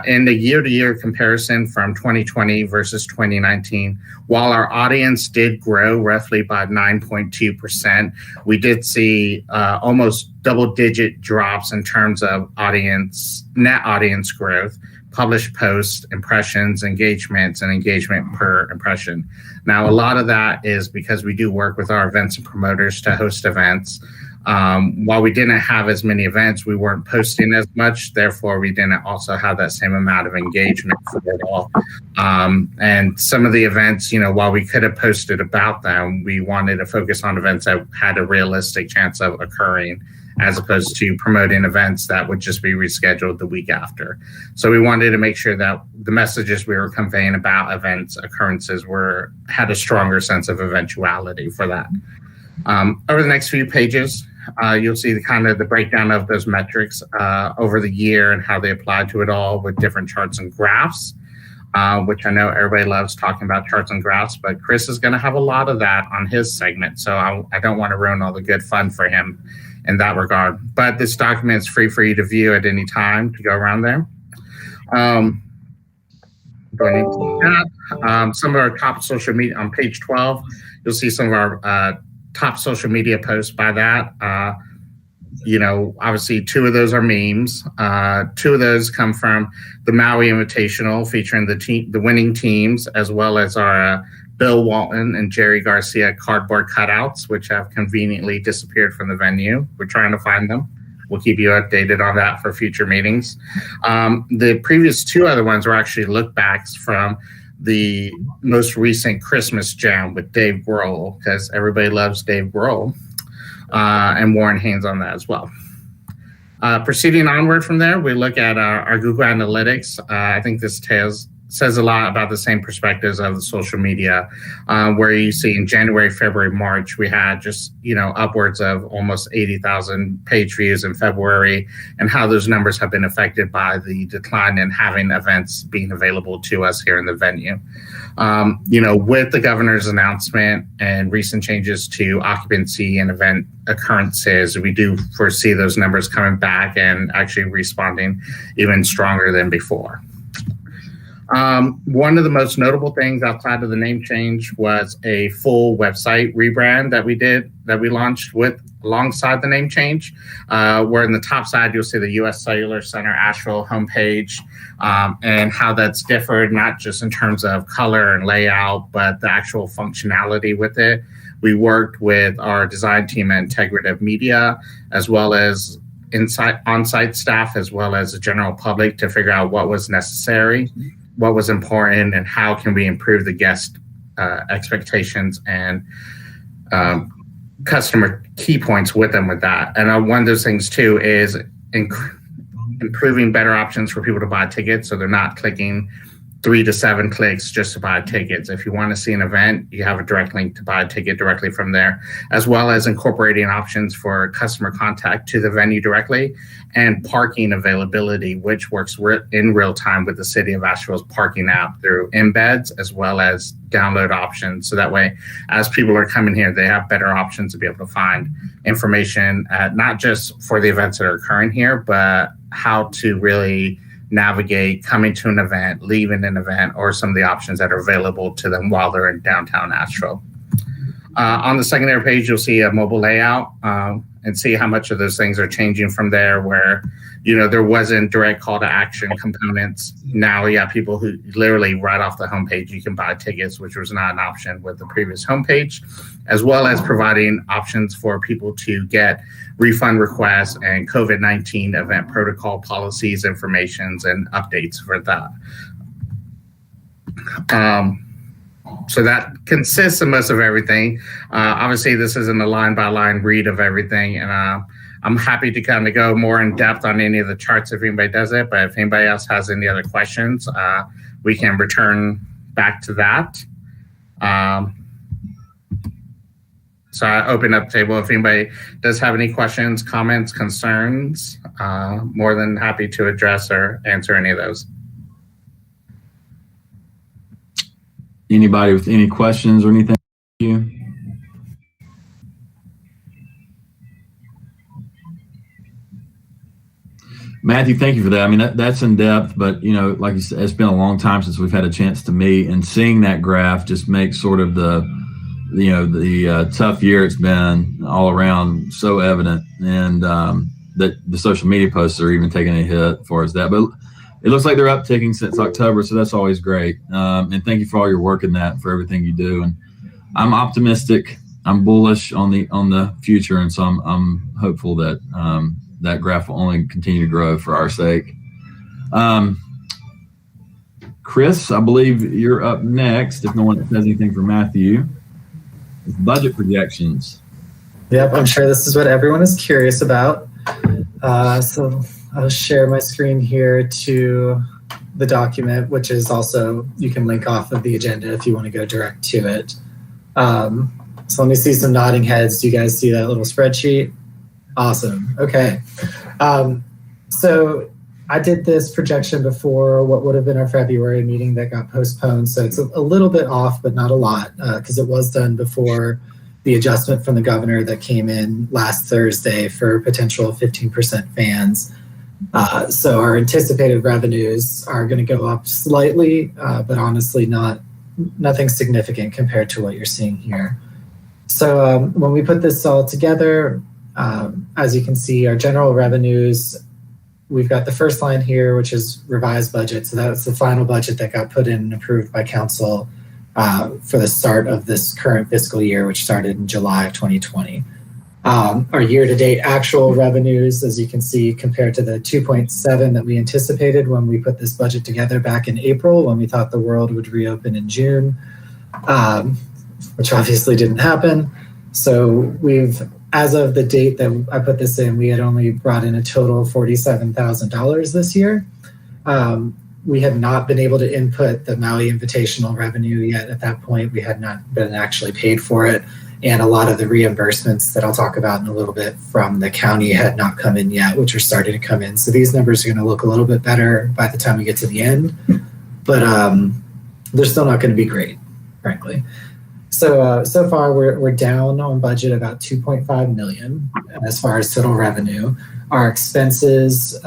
In the year-to-year comparison from 2020 versus 2019, while our audience did grow roughly by 9.2%, we did see almost double-digit drops in terms of net audience growth, published posts, impressions, engagements, and engagement per impression. Now, a lot of that is because we do work with our events and promoters to host events. While we didn't have as many events, we weren't posting as much. Therefore, we didn't also have that same amount of engagement for it all. And some of the events, while we could have posted about them, we wanted to focus on events that had a realistic chance of occurring, as opposed to promoting events that would just be rescheduled the week after. So we wanted to make sure that the messages we were conveying about events occurrences had a stronger sense of eventuality for that. Over the next few pages, you'll see the breakdown of those metrics over the year and how they apply to it all with different charts and graphs, which I know everybody loves talking about charts and graphs, but Chris is going to have a lot of that on his segment. So I don't want to ruin all the good fun for him in that regard. But this document is free for you to view at any time to go around there. Some of our top social media on page 12, you'll see some of our top social media posts by that. Obviously 2 of those are memes. 2 of those come from the Maui Invitational featuring the winning teams, as well as our Bill Walton and Jerry Garcia cardboard cutouts, which have conveniently disappeared from the venue. We're trying to find them. We'll keep you updated on that for future meetings. The previous 2 other ones were actually look backs from the most recent Christmas jam with Dave Grohl, because everybody loves Dave Grohl, and Warren Haynes on that as well. Proceeding onward from there, we look at our Google Analytics. I think this says a lot about the same perspectives of the social media, where you see in January, February, March, we had just, upwards of almost 80,000 page views in February, and how those numbers have been affected by the decline in having events being available to us here in the venue. With the governor's announcement and recent changes to occupancy and event occurrences, we do foresee those numbers coming back and actually responding even stronger than before. One of the most notable things outside of the name change was a full website rebrand that we launched alongside the name change, where in the top side, you'll see the U.S. Cellular Center Asheville homepage, and how that's differed, not just in terms of color and layout, but the actual functionality with it. We worked with our design team at Integrative Media, as well as on-site staff, as well as the general public, to figure out what was necessary, what was important, and how can we improve the guest expectations and customer key points with them with that. And one of those things too is improving better options for people to buy tickets, so they're not clicking 3 to 7 clicks just to buy tickets. If you want to see an event, you have a direct link to buy a ticket directly from there, as well as incorporating options for customer contact to the venue directly, and parking availability, which works in real time with the City of Asheville's parking app through embeds, as well as download options. So that way, as people are coming here, they have better options to be able to find information, not just for the events that are occurring here, but how to really navigate coming to an event, leaving an event, or some of the options that are available to them while they're in downtown Asheville. On the secondary page, you'll see a mobile layout, and see how much of those things are changing from there, where, there wasn't direct call to action components. Now you have people who literally right off the homepage, you can buy tickets, which was not an option with the previous homepage, as well as providing options for people to get refund requests and COVID-19 event protocol policies, informations, and updates for that. So that consists of most of everything. Obviously, this isn't a line-by-line read of everything, and I'm happy to kind of go more in depth on any of the charts if anybody does it, but if anybody else has any other questions, we can return back to that. So I open up the table. If anybody does have any questions, comments, concerns, more than happy to address or answer any of those. Anybody with any questions or anything? Matthew, thank you for that. I mean, that's in depth, but like you said, it's been a long time since we've had a chance to meet, and seeing that graph just makes sort of the tough year it's been all around so evident, and that the social media posts are even taking a hit for us. But it looks like they're upticking since October, so that's always great. And thank you for all your work in that, for everything you do. And I'm optimistic I'm bullish on the future, and so I'm hopeful that that graph will only continue to grow for our sake. Chris, I believe you're up next. If no one says anything for Matthew, budget projections. Yep, I'm sure this is what everyone is curious about. So I'll share my screen here to the document, which is also, you can link off of the agenda if you want to go direct to it. So let me see some nodding heads. Do you guys see that little spreadsheet? Awesome. Okay. So I did this projection before what would have been our February meeting that got postponed. So it's a little bit off, but not a lot, because it was done before the adjustment from the governor that came in last Thursday for potential 15% fans. So our anticipated revenues are going to go up slightly, but honestly nothing significant compared to what you're seeing here. So when we put this all together, as you can see, our general revenues, we've got the first line here, which is revised budget. So that's the final budget that got put in and approved by council for the start of this current fiscal year, which started in July of 2020. Our year-to-date actual revenues, as you can see, compared to the 2.7 that we anticipated when we put this budget together back in April, when we thought the world would reopen in June, which obviously didn't happen. So as of the date that I put this in, we had only brought in a total of $47,000 this year. We had not been able to input the Maui Invitational revenue yet. At that point, we had not been actually paid for it. And a lot of the reimbursements that I'll talk about in a little bit from the county had not come in yet, which are starting to come in. So these numbers are going to look a little bit better by the time we get to the end, but they're still not going to be great, frankly. So far we're down on budget about $2.5 million as far as total revenue. Our expenses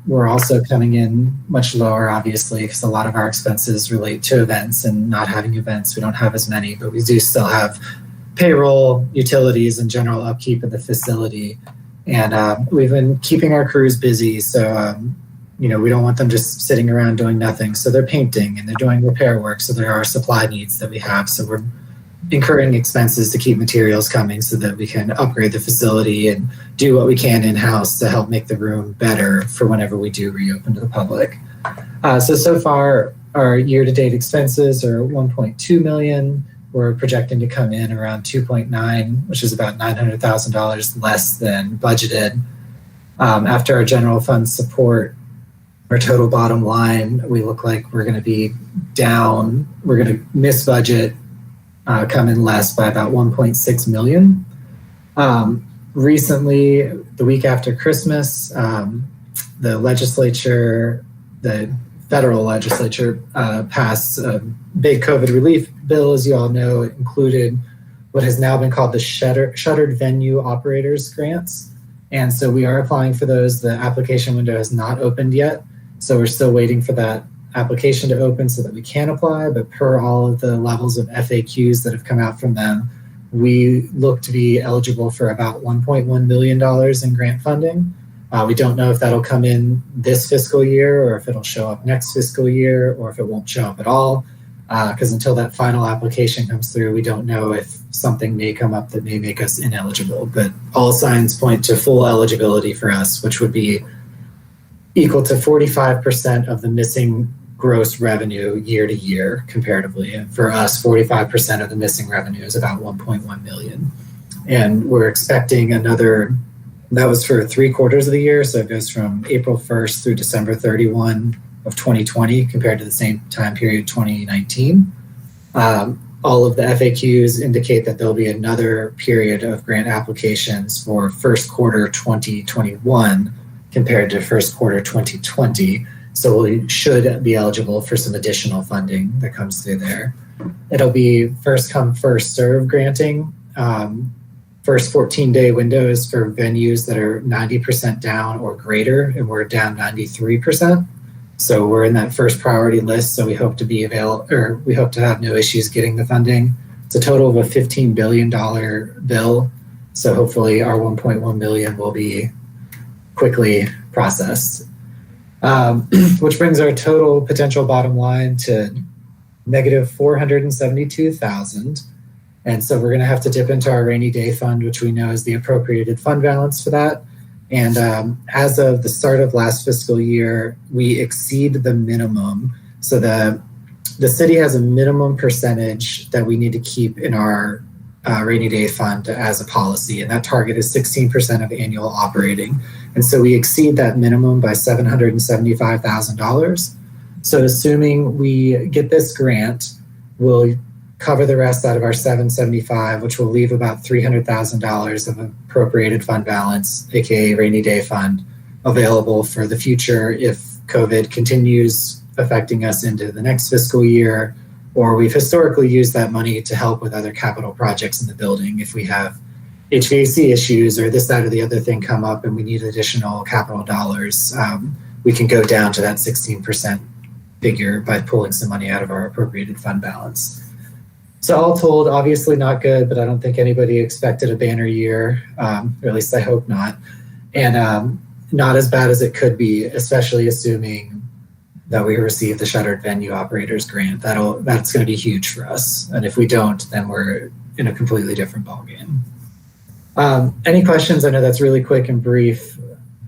were also coming in much lower, obviously, because a lot of our expenses relate to events, and not having events, we don't have as many, but we do still have payroll, utilities, and general upkeep of the facility. And we've been keeping our crews busy. So, we don't want them just sitting around doing nothing. So they're painting and they're doing repair work. So there are supply needs that we have. So we're incurring expenses to keep materials coming so that we can upgrade the facility and do what we can in-house to help make the room better for whenever we do reopen to the public. So far, our year-to-date expenses are $1.2 million. We're projecting to come in around 2.9, which is about $900,000 less than budgeted. After our general fund support, our total bottom line, we look like we're going to be down. We're going to miss budget, come in less by about 1.6 million. Recently, the week after Christmas, the federal legislature passed a big COVID relief bill. As you all know, it included what has now been called the Shuttered Venue Operators Grants. And so we are applying for those. The application window has not opened yet. So we're still waiting for that application to open so that we can apply. But per all of the levels of FAQs that have come out from them, we look to be eligible for about $1.1 million in grant funding. We don't know if that'll come in this fiscal year or if it'll show up next fiscal year or if it won't show up at all. Because until that final application comes through, we don't know if something may come up that may make us ineligible. But all signs point to full eligibility for us, which would be equal to 45% of the missing gross revenue year to year comparatively. And for us, 45% of the missing revenue is about 1.1 million. And we're expecting that was for 3 quarters of the year. So it goes from April 1st through December 31 of 2020 compared to the same time period, 2019. All of the FAQs indicate that there'll be another period of grant applications for first quarter 2021 compared to first quarter 2020. So we should be eligible for some additional funding that comes through there. It'll be first come, first serve granting. First 14-day windows for venues that are 90% down or greater, and we're down 93%. So we're in that first priority list. So we hope to be we hope to have no issues getting the funding. It's a total of a $15 billion bill. So hopefully our 1.1 million will be quickly processed, which brings our total potential bottom line to negative 472,000. And so we're going to have to dip into our rainy day fund, which we know is the appropriated fund balance for that. And as of the start of last fiscal year, we exceed the minimum. So the city has a minimum percentage that we need to keep in our rainy day fund as a policy, and that target is 16% of annual operating. And so we exceed that minimum by $775,000. So assuming we get this grant, we'll cover the rest out of our 775, which will leave about $300,000 of appropriated fund balance, aka rainy day fund, available for the future if COVID continues affecting us into the next fiscal year, or we've historically used that money to help with other capital projects in the building. If we have HVAC issues or this, that, or the other thing come up and we need additional capital dollars, we can go down to that 16% figure by pulling some money out of our appropriated fund balance. So all told, obviously not good, but I don't think anybody expected a banner year, or at least I hope not. And not as bad as it could be, especially assuming that we receive the Shuttered Venue Operators Grant. That's going to be huge for us. And if we don't, then we're in a completely different ballgame. Any questions? I know that's really quick and brief,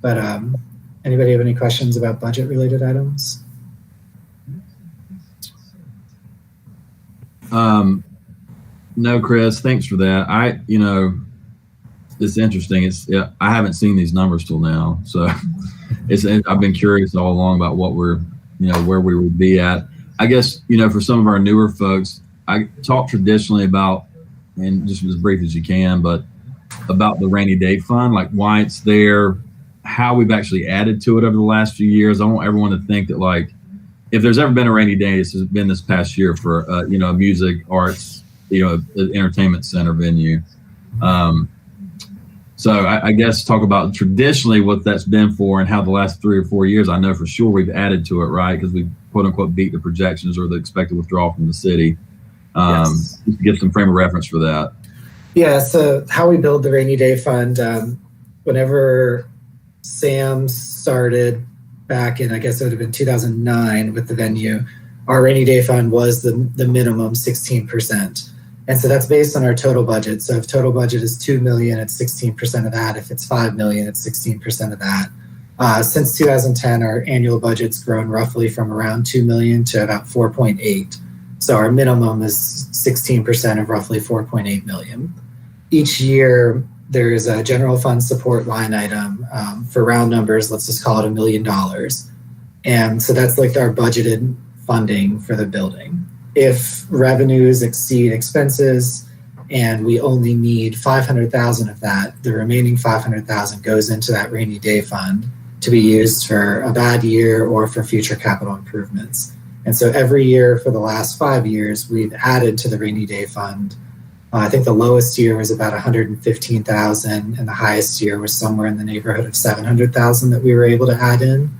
but anybody have any questions about budget-related items? No, Chris, thanks for that. It's interesting. I haven't seen these numbers till now, so I've been curious all along about what where we would be at. I guess, for some of our newer folks, I talk traditionally about, and just as brief as you can, but about the rainy day fund, like why it's there, how we've actually added to it over the last few years. I want everyone to think that, like, if there's ever been a rainy day, this has been this past year for a music, arts, entertainment center venue. So I guess talk about traditionally what that's been for and how the last 3 or 4 years, I know for sure we've added to it, right? Because we quote unquote beat the projections or the expected withdrawal from the city. Yes. Just to get some frame of reference for that. Yeah, so how we build the rainy day fund, whenever Sam started back in, I guess it would have been 2009 with the venue, our rainy day fund was the minimum 16%. And so that's based on our total budget. So if total budget is $2 million, it's 16% of that. If it's $5 million, it's 16% of that. Since 2010, our annual budget's grown roughly from around $2 million to about 4.8. So our minimum is 16% of roughly 4.8 million. Each year, there is a general fund support line item for round numbers. Let's just call it $1 million. And so that's like our budgeted funding for the building. If revenues exceed expenses and we only need 500,000 of that, the remaining 500,000 goes into that rainy day fund to be used for a bad year or for future capital improvements. And so every year for the last 5 years, we've added to the rainy day fund. I think the lowest year was about 115,000 and the highest year was somewhere in the neighborhood of 700,000 that we were able to add in.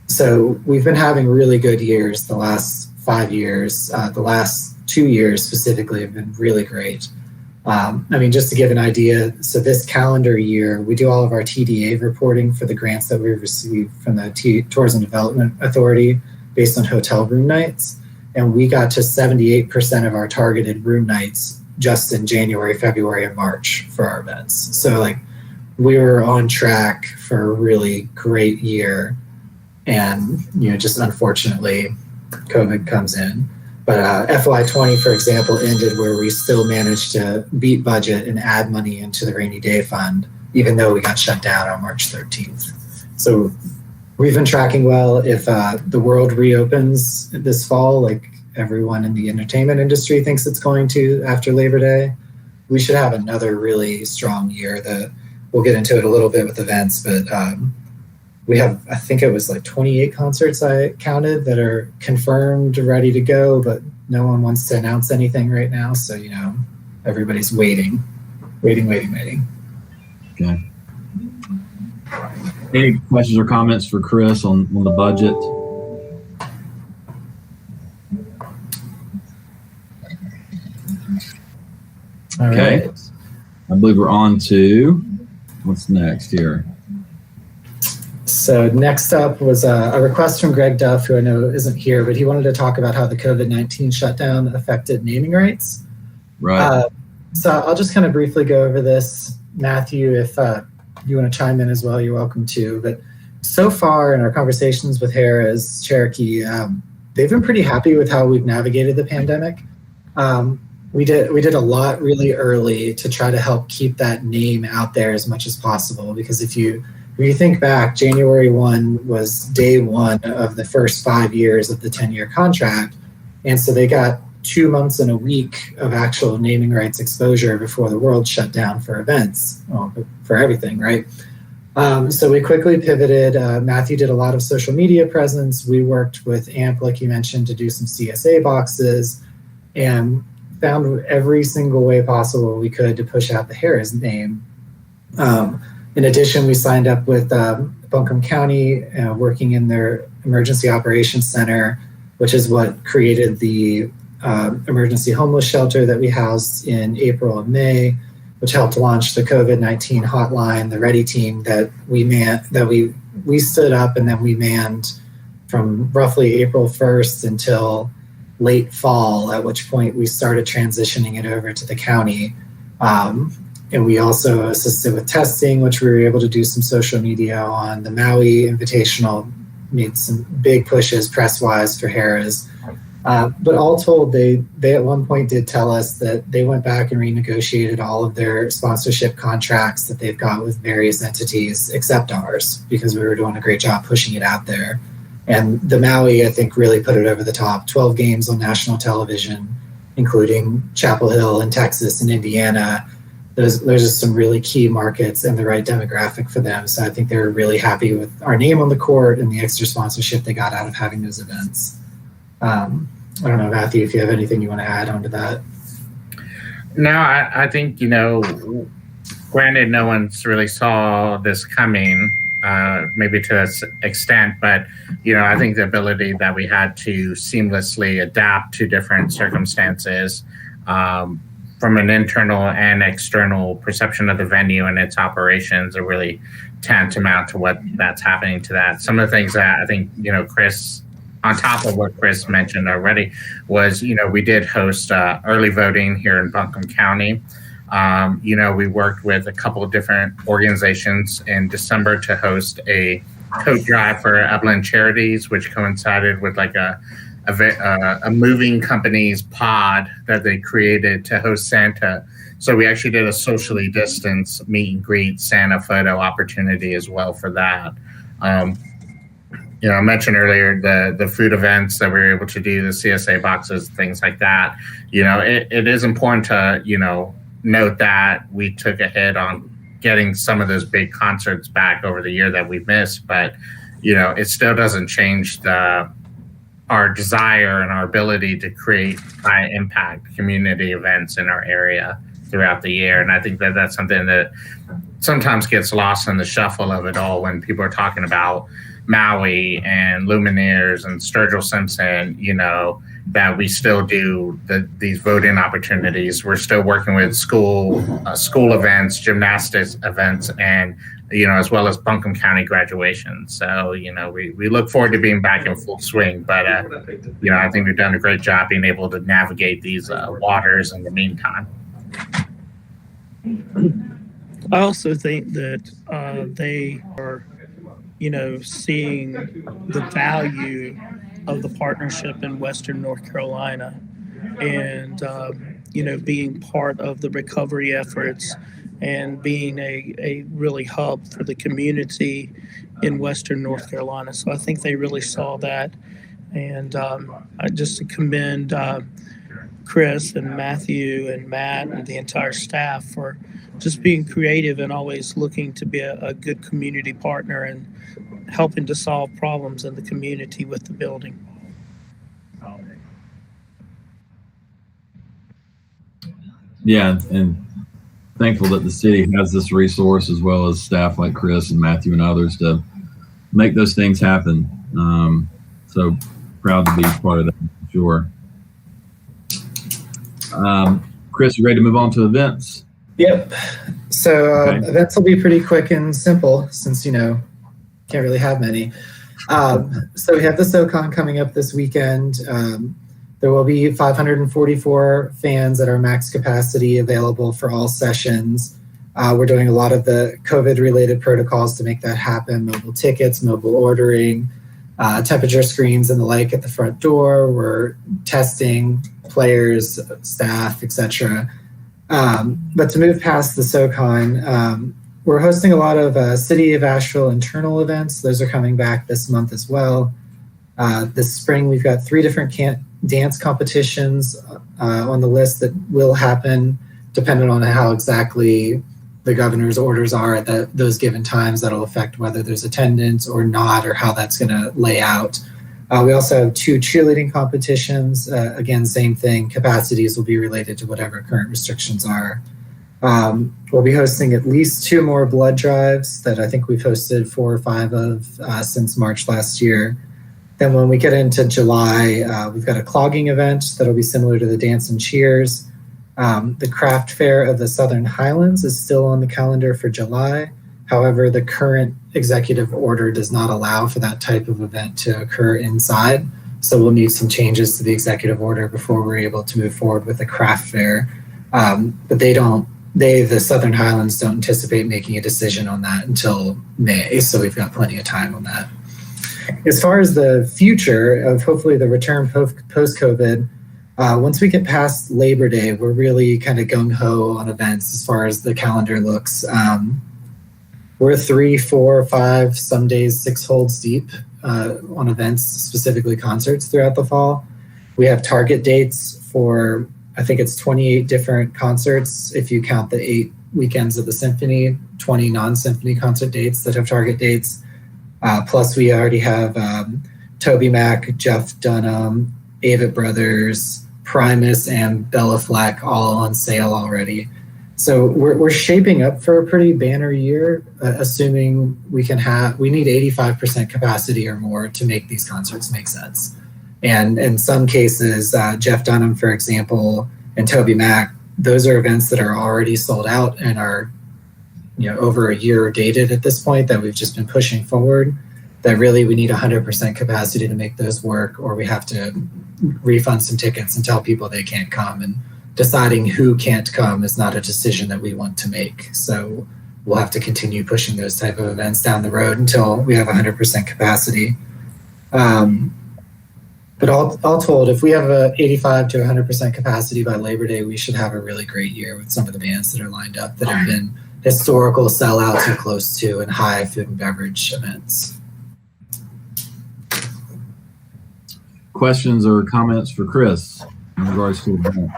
So we've been having really good years the last 5 years. The last 2 years specifically have been really great. Just to give an idea, so this calendar year, we do all of our TDA reporting for the grants that we've received from the Tourism Development Authority based on hotel room nights. And we got to 78% of our targeted room nights just in January, February, and March for our events. So we were on track for a really great year. And, just unfortunately, COVID comes in. But FY20, for example, ended where we still managed to beat budget and add money into the rainy day fund, even though we got shut down on March 13th. So we've been tracking well. If the world reopens this fall, like everyone in the entertainment industry thinks it's going to after Labor Day, we should have another really strong year. We'll get into it a little bit with events, but we have, I think it was 28 concerts I counted that are confirmed, ready to go, but no one wants to announce anything right now. So, everybody's waiting. Okay. Any questions or comments for Chris on the budget? Okay. Right. I believe we're on to what's next here. So next up was a request from Greg Duff, who I know isn't here, but he wanted to talk about how the COVID-19 shutdown affected naming rights. Right. So I'll just kind of briefly go over this. Matthew, if you want to chime in as well, you're welcome to. But so far in our conversations with Harrah's Cherokee, they've been pretty happy with how we've navigated the pandemic. We did a lot really early to try to help keep that name out there as much as possible, because if you think back, January 1 was day one of the first 5 years of the 10-year contract. And so they got 2 months and a week of actual naming rights exposure before the world shut down for events, for everything, right? So we quickly pivoted. Matthew did a lot of social media presence. We worked with AMP, like you mentioned, to do some CSA boxes, and found every single way possible we could to push out the Harrah's name. In addition, we signed up with Buncombe County, working in their Emergency Operations Center, which is what created the emergency homeless shelter that we housed in April and May, which helped launch the COVID-19 hotline, the Ready team that we stood up and then we manned from roughly April 1st until late fall, at which point we started transitioning it over to the county. And we also assisted with testing, which we were able to do some social media on. The Maui Invitational made some big pushes press-wise for Harrah's. But all told, they at one point did tell us that they went back and renegotiated all of their sponsorship contracts that they've got with various entities except ours, because we were doing a great job pushing it out there. And the Maui, I think, really put it over the top. 12 games on national television, including Chapel Hill in Texas and Indiana. There's just some really key markets and the right demographic for them. So I think they were really happy with our name on the court and the extra sponsorship they got out of having those events. I don't know, Matthew, if you have anything you want to add on to that. No, I think, granted, no one's really saw this coming, maybe to this extent, but, I think the ability that we had to seamlessly adapt to different circumstances, from an internal and external perception of the venue and its operations, are really tantamount to what that's happening to that. Some of the things that I think, Chris, on top of what Chris mentioned already, was, we did host early voting here in Buncombe County. We worked with a couple of different organizations in December to host a coat drive for Upland Charities, which coincided with like a moving company's pod that they created to host Santa. So we actually did a socially distanced meet and greet Santa photo opportunity as well for that. I mentioned earlier the food events that we were able to do, the CSA boxes, things like that. It is important to, note that we took a hit on getting some of those big concerts back over the year that we missed, but, it still doesn't change our desire and our ability to create high impact community events in our area throughout the year. And I think that that's something that sometimes gets lost in the shuffle of it all when people are talking about Maui and Lumineers and Sturgill Simpson, that we still do these voting opportunities. We're still working with school events, gymnastics events, and, as well as Buncombe County graduation. So, we look forward to being back in full swing, but, I think we've done a great job being able to navigate these waters in the meantime. I also think that they are, seeing the value of the partnership in Western North Carolina and, being part of the recovery efforts and being a really hub for the community in Western North Carolina. So I think they really saw that. And I just to commend Chris and Matthew and Matt and the entire staff for just being creative and always looking to be a good community partner and helping to solve problems in the community with the building. Yeah, and thankful that the city has this resource, as well as staff like Chris and Matthew and others, to make those things happen. So proud to be part of that, for sure. Chris, you ready to move on to events? Yep. So events will be pretty quick and simple since, can't really have many. So we have the SoCon coming up this weekend. There will be 544 fans at our max capacity available for all sessions. We're doing a lot of the COVID-related protocols to make that happen, mobile tickets, mobile ordering, temperature screens and the like at the front door. We're testing players, staff, etc. But to move past the SoCon, we're hosting a lot of City of Asheville internal events. Those are coming back this month as well. This spring, we've got 3 different dance competitions on the list that will happen, depending on how exactly the governor's orders are at those given times. That'll affect whether there's attendance or not, or how that's going to lay out. We also have 2 cheerleading competitions. Again, same thing. Capacities will be related to whatever current restrictions are. We'll be hosting at least 2 more blood drives that I think we've hosted 4 or 5 of since March last year. Then when we get into July, we've got a clogging event that'll be similar to the dance and cheers. The craft fair of the Southern Highlands is still on the calendar for July. However, the current executive order does not allow for that type of event to occur inside. So we'll need some changes to the executive order before we're able to move forward with the craft fair. But the Southern Highlands don't anticipate making a decision on that until May. So we've got plenty of time on that. As far as the future of hopefully the return post-COVID, once we get past Labor Day, we're really kind of gung-ho on events as far as the calendar looks. We're 3, 4, 5, some days 6 holds deep on events, specifically concerts throughout the fall. We have target dates for, I think it's 28 different concerts if you count the 8 weekends of the Symphony, 20 non-Symphony concert dates that have target dates. Plus we already have Toby Mac, Jeff Dunham, Avett Brothers, Primus, and Bella Fleck all on sale already. So we're shaping up for a pretty banner year, assuming we need 85% capacity or more to make these concerts make sense. And in some cases, Jeff Dunham, for example, and Toby Mac, those are events that are already sold out and are, over a year dated at this point, that we've just been pushing forward, that really we need 100% capacity to make those work, or we have to refund some tickets and tell people they can't come. And deciding who can't come is not a decision that we want to make. So we'll have to continue pushing those type of events down the road until we have 100% capacity. But all told, if we have a 85 to 100% capacity by Labor Day, we should have a really great year with some of the bands that are lined up that have been historical sellouts or close to and high food and beverage events. Questions or comments for Chris in regards to the event?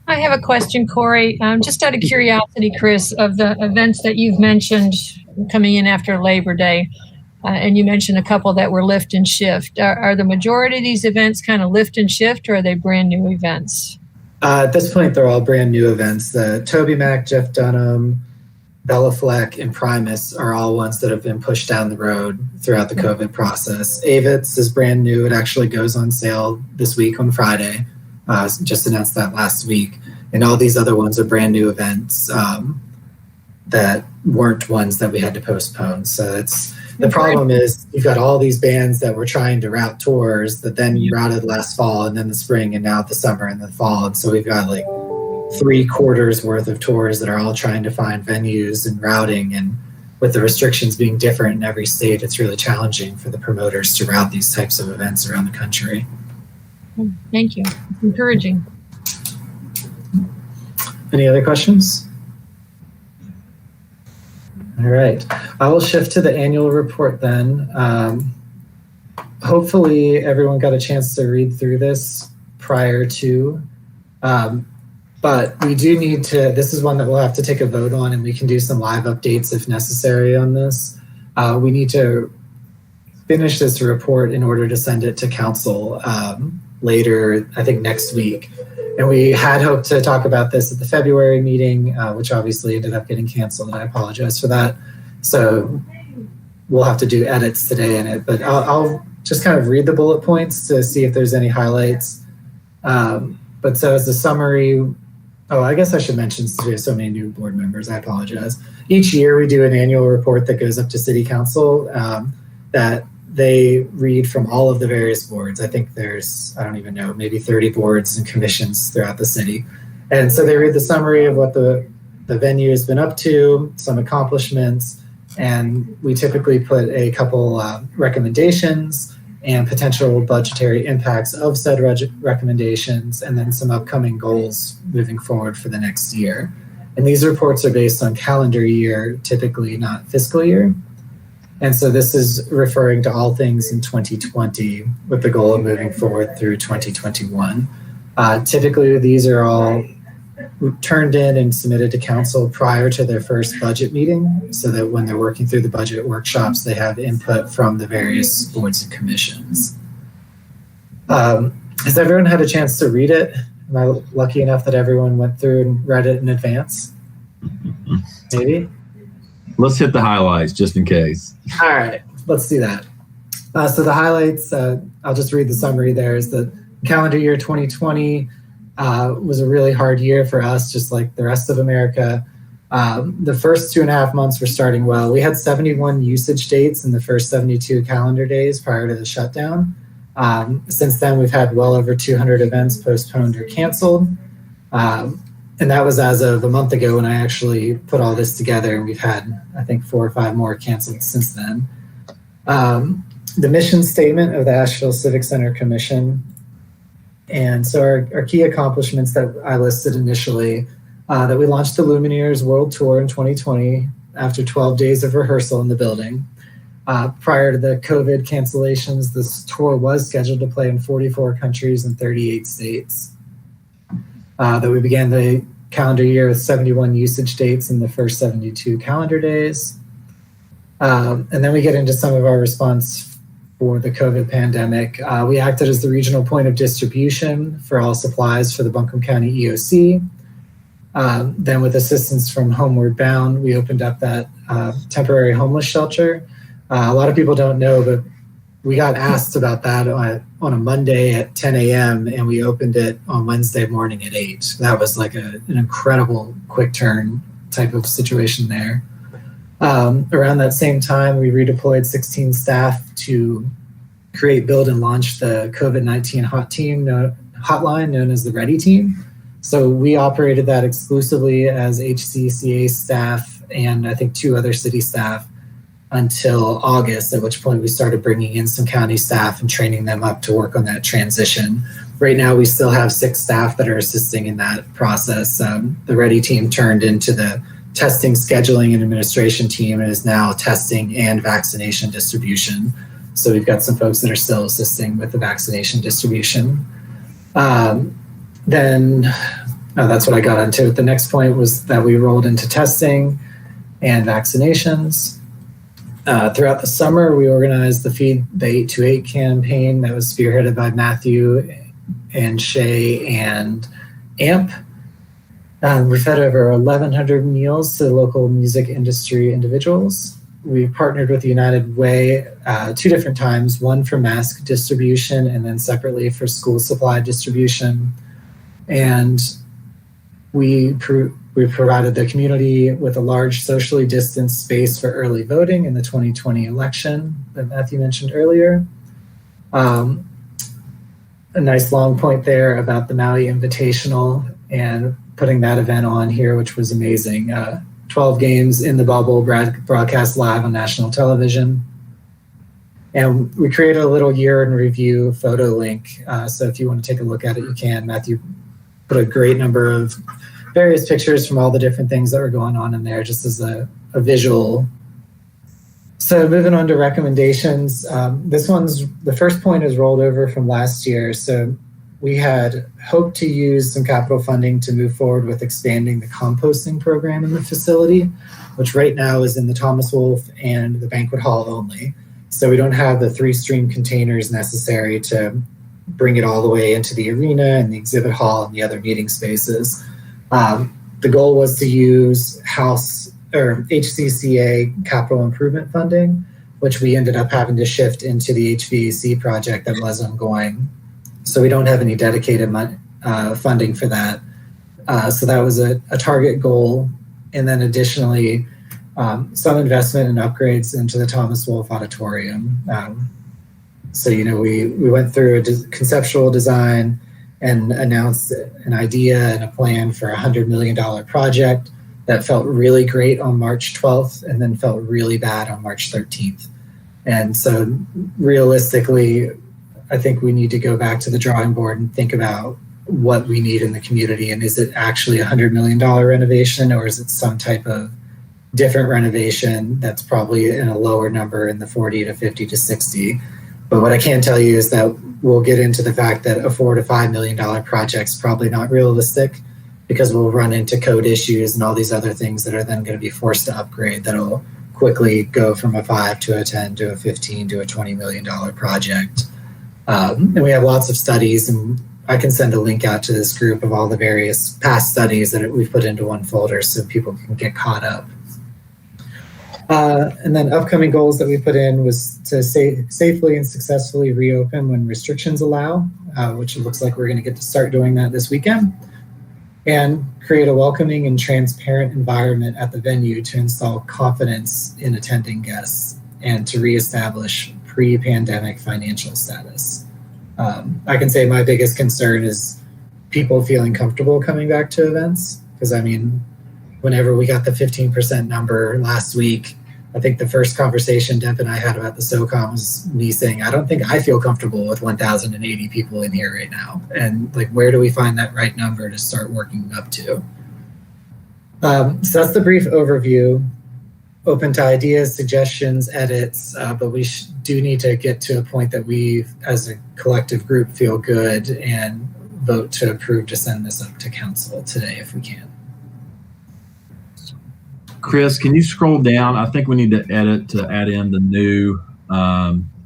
I have a question, Corey. Just out of curiosity, Chris, of the events that you've mentioned coming in after Labor Day, and you mentioned a couple that were lift and shift. Are the majority of these events kind of lift and shift, or are they brand new events? At this point, they're all brand new events. Toby Mac, Jeff Dunham, Bella Fleck, and Primus are all ones that have been pushed down the road throughout the COVID process. Avets is brand new. It actually goes on sale this week on Friday. Just announced that last week. And all these other ones are brand new events that weren't ones that we had to postpone. So the problem is you've got all these bands that were trying to route tours that then routed last fall and then the spring and now the summer and the fall. And so we've got like 3 quarters worth of tours that are all trying to find venues and routing. And with the restrictions being different in every state, it's really challenging for the promoters to route these types of events around the country. Thank you. It's encouraging. Any other questions? All right. I will shift to the annual report then. Hopefully everyone got a chance to read through this prior to, but we do need to, this is one that we'll have to take a vote on, and we can do some live updates if necessary on this. We need to finish this report in order to send it to council later, I think next week. And we had hoped to talk about this at the February meeting, which obviously ended up getting canceled, and I apologize for that. So we'll have to do edits today in it, but I'll just kind of read the bullet points to see if there's any highlights. But so as a summary, I guess I should mention, since we have so many new board members, I apologize. Each year we do an annual report that goes up to City Council that they read from all of the various boards. I think there's, I don't even know, maybe 30 boards and commissions throughout the city. And so they read the summary of what the venue has been up to, some accomplishments, and we typically put a couple recommendations and potential budgetary impacts of said recommendations, and then some upcoming goals moving forward for the next year. And these reports are based on calendar year, typically not fiscal year. And so this is referring to all things in 2020 with the goal of moving forward through 2021. Typically, these are all turned in and submitted to council prior to their first budget meeting, so that when they're working through the budget workshops, they have input from the various boards and commissions. Has everyone had a chance to read it? Am I lucky enough that everyone went through and read it in advance? Maybe? Let's hit the highlights just in case. All right, let's do that. So the highlights, I'll just read the summary there, is that calendar year 2020 was a really hard year for us, just like the rest of America. The first 2.5 months were starting well. We had 71 usage dates in the first 72 calendar days prior to the shutdown. Since then, we've had well over 200 events postponed or canceled. And that was as of a month ago when I actually put all this together. And we've had, I think, 4 or 5 more canceled since then. The mission statement of the Asheville Civic Center Commission. And so our key accomplishments that I listed initially, that we launched the Lumineers World Tour in 2020 after 12 days of rehearsal in the building. Prior to the COVID cancellations, this tour was scheduled to play in 44 countries and 38 states. That we began the calendar year with 71 usage dates in the first 72 calendar days. And then we get into some of our response for the COVID pandemic. We acted as the regional point of distribution for all supplies for the Buncombe County EOC. Then with assistance from Homeward Bound, we opened up that temporary homeless shelter. A lot of people don't know, but we got asked about that on a Monday at 10 a.m. and we opened it on Wednesday morning at 8. That was like an incredible quick turn type of situation there. Around that same time, we redeployed 16 staff to create, build, and launch the COVID-19 hotline known as the Ready Team. So we operated that exclusively as HCCA staff and I think 2 other city staff until August, at which point we started bringing in some county staff and training them up to work on that transition. Right now, we still have 6 staff that are assisting in that process. The Ready Team turned into the testing, scheduling, and administration team and is now testing and vaccination distribution. So we've got some folks that are still assisting with the vaccination distribution. That's what I got onto. The next point was that we rolled into testing and vaccinations. Throughout the summer, we organized the Feed the 828 campaign that was spearheaded by Matthew and Shea and AMP. We fed over 1,100 meals to local music industry individuals. We partnered with United Way 2 different times, one for mask distribution and then separately for school supply distribution. And we provided the community with a large socially distanced space for early voting in the 2020 election that Matthew mentioned earlier. A nice long point there about the Maui Invitational and putting that event on here, which was amazing. 12 games in the bubble, broadcast live on national television. And we created a little year in review photo link. So if you want to take a look at it, you can. Matthew put a great number of various pictures from all the different things that were going on in there, just as a visual. So moving on to recommendations. The first point is rolled over from last year. So we had hoped to use some capital funding to move forward with expanding the composting program in the facility, which right now is in the Thomas Wolfe and the banquet hall only. So we don't have the 3-stream containers necessary to bring it all the way into the arena and the exhibit hall and the other meeting spaces. The goal was to use HCCA capital improvement funding, which we ended up having to shift into the HVAC project that was ongoing. So we don't have any dedicated funding for that. So that was a target goal. And then additionally, some investment and upgrades into the Thomas Wolfe Auditorium. So, we went through a conceptual design and announced an idea and a plan for a $100 million project that felt really great on March 12th and then felt really bad on March 13th. And so realistically, I think we need to go back to the drawing board and think about what we need in the community. And is it actually a $100 million renovation, or is it some type of different renovation that's probably in a lower number in the 40 to 50 to 60? But what I can tell you is that we'll get into the fact that a $4 to $5 million project is probably not realistic, because we'll run into code issues and all these other things that are then going to be forced to upgrade that'll quickly go from a 5 to a 10 to a 15 to a $20 million project. And we have lots of studies, and I can send a link out to this group of all the various past studies that we've put into one folder so people can get caught up. And then upcoming goals that we put in was to safely and successfully reopen when restrictions allow, which it looks like we're going to get to start doing that this weekend. And create a welcoming and transparent environment at the venue to install confidence in attending guests and to reestablish pre-pandemic financial status. I can say my biggest concern is people feeling comfortable coming back to events, because whenever we got the 15% number last week, I think the first conversation Deb and I had about the SoCon was me saying, I don't think I feel comfortable with 1,080 people in here right now. And where do we find that right number to start working up to? So that's the brief overview. Open to ideas, suggestions, edits, but we do need to get to a point that we, as a collective group, feel good and vote to approve to send this up to council today if we can. Chris, can you scroll down? I think we need to edit to add in the new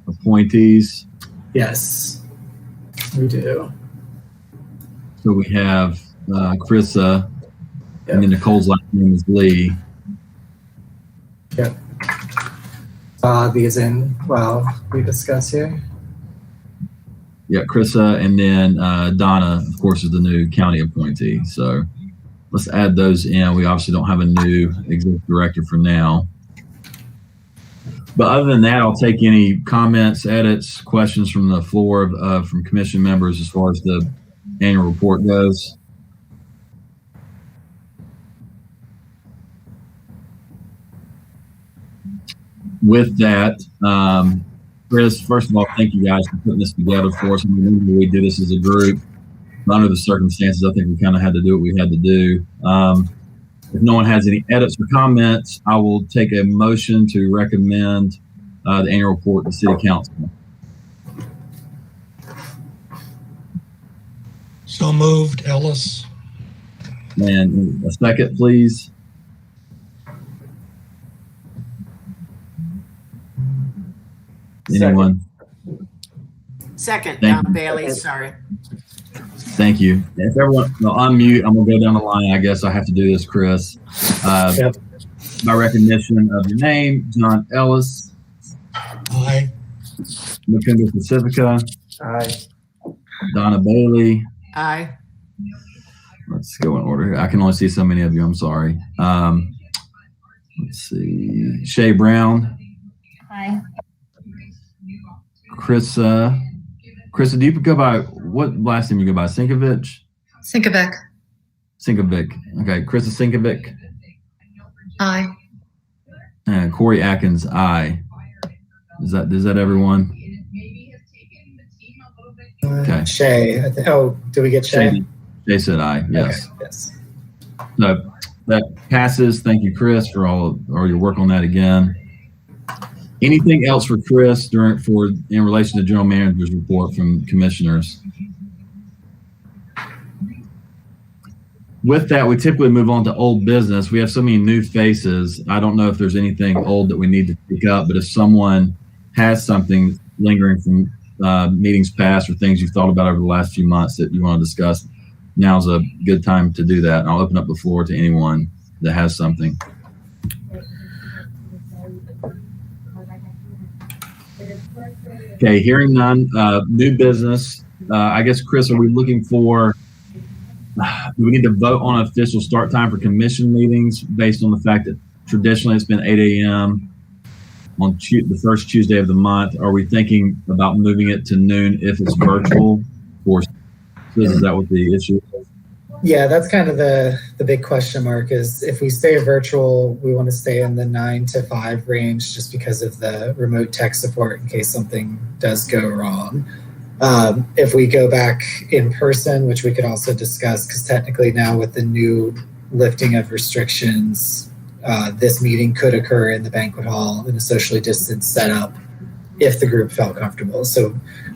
appointees. Yes, we do. So we have Chrissa, and then Nicole's last name is Lee. Yep. These in while we discuss here. Yeah, Chrissa, and then Donna, of course, is the new county appointee. So let's add those in. We obviously don't have a new executive director for now. But other than that, I'll take any comments, edits, questions from the floor, from commission members as far as the annual report goes. With that, Chris, first of all, thank you guys for putting this together for us. We do this as a group. Under the circumstances, I think we kind of had to do what we had to do. If no one has any edits or comments, I will take a motion to recommend the annual report to City Council. So moved, Ellis. And a second, please. Anyone? Second, Thank you. Bailey, sorry. Thank you. If everyone, no, unmute, I'm going to go down the line. I guess I have to do this, Chris. Yep. By recognition of your name, John Ellis. Aye. Mukunda Pacifica. Aye. Donna Bailey. Aye. Let's go in order here. I can only see so many of you. I'm sorry. Let's see. Shea Brown. Aye. Chrissa, do you go by, what last name you go by? Sinkovic? Sinkovic. Sinkovic. Okay. Chrissa Sinkovic. Aye. And Corey Atkins, aye. Is that everyone? Okay. Shea. Did we get Shea? Shea said aye. Yes. Okay. Yes. So that passes. Thank you, Chris, for all your work on that again. Anything else for Chris in relation to general manager's report from commissioners? With that, we typically move on to old business. We have so many new faces. I don't know if there's anything old that we need to pick up, but if someone has something lingering from meetings past or things you've thought about over the last few months that you want to discuss, now's a good time to do that. And I'll open up the floor to anyone that has something. Okay, hearing none. New business. I guess, Chris, are we looking for, do we need to vote on official start time for commission meetings based on the fact that traditionally it's been 8 a.m. on the first Tuesday of the month. Are we thinking about moving it to noon if it's virtual? Or is that what the issue is? Yeah, that's kind of the big question mark is if we stay virtual, we want to stay in the 9 to 5 range just because of the remote tech support in case something does go wrong. If we go back in person, which we could also discuss, because technically now with the new lifting of restrictions, this meeting could occur in the banquet hall in a socially distanced setup if the group felt comfortable. So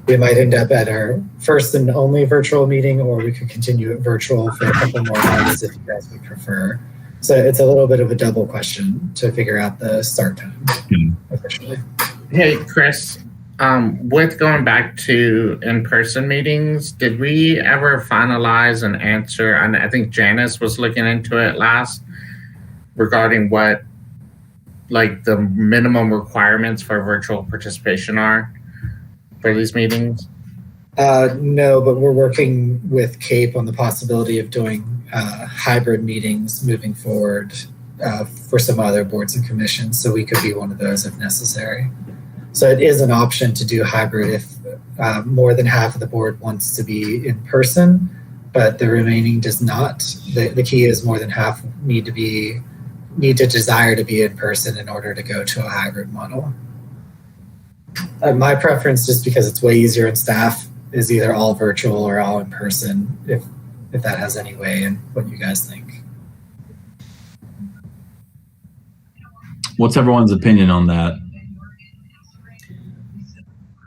we might end up at our first and only virtual meeting, or we could continue it virtual for a couple more months if you guys would prefer. So it's a little bit of a double question to figure out the start time officially. Hey, Chris, with going back to in-person meetings, did we ever finalize an answer? And I think Janice was looking into it last regarding what like the minimum requirements for virtual participation are for these meetings? No, but we're working with CAPE on the possibility of doing hybrid meetings moving forward for some other boards and commissions. So we could be one of those if necessary. So it is an option to do hybrid if more than half of the board wants to be in person, but the remaining does not. The key is more than half need to desire to be in person in order to go to a hybrid model. My preference, just because it's way easier on staff, is either all virtual or all in person, if that has any way in what you guys think. What's everyone's opinion on that?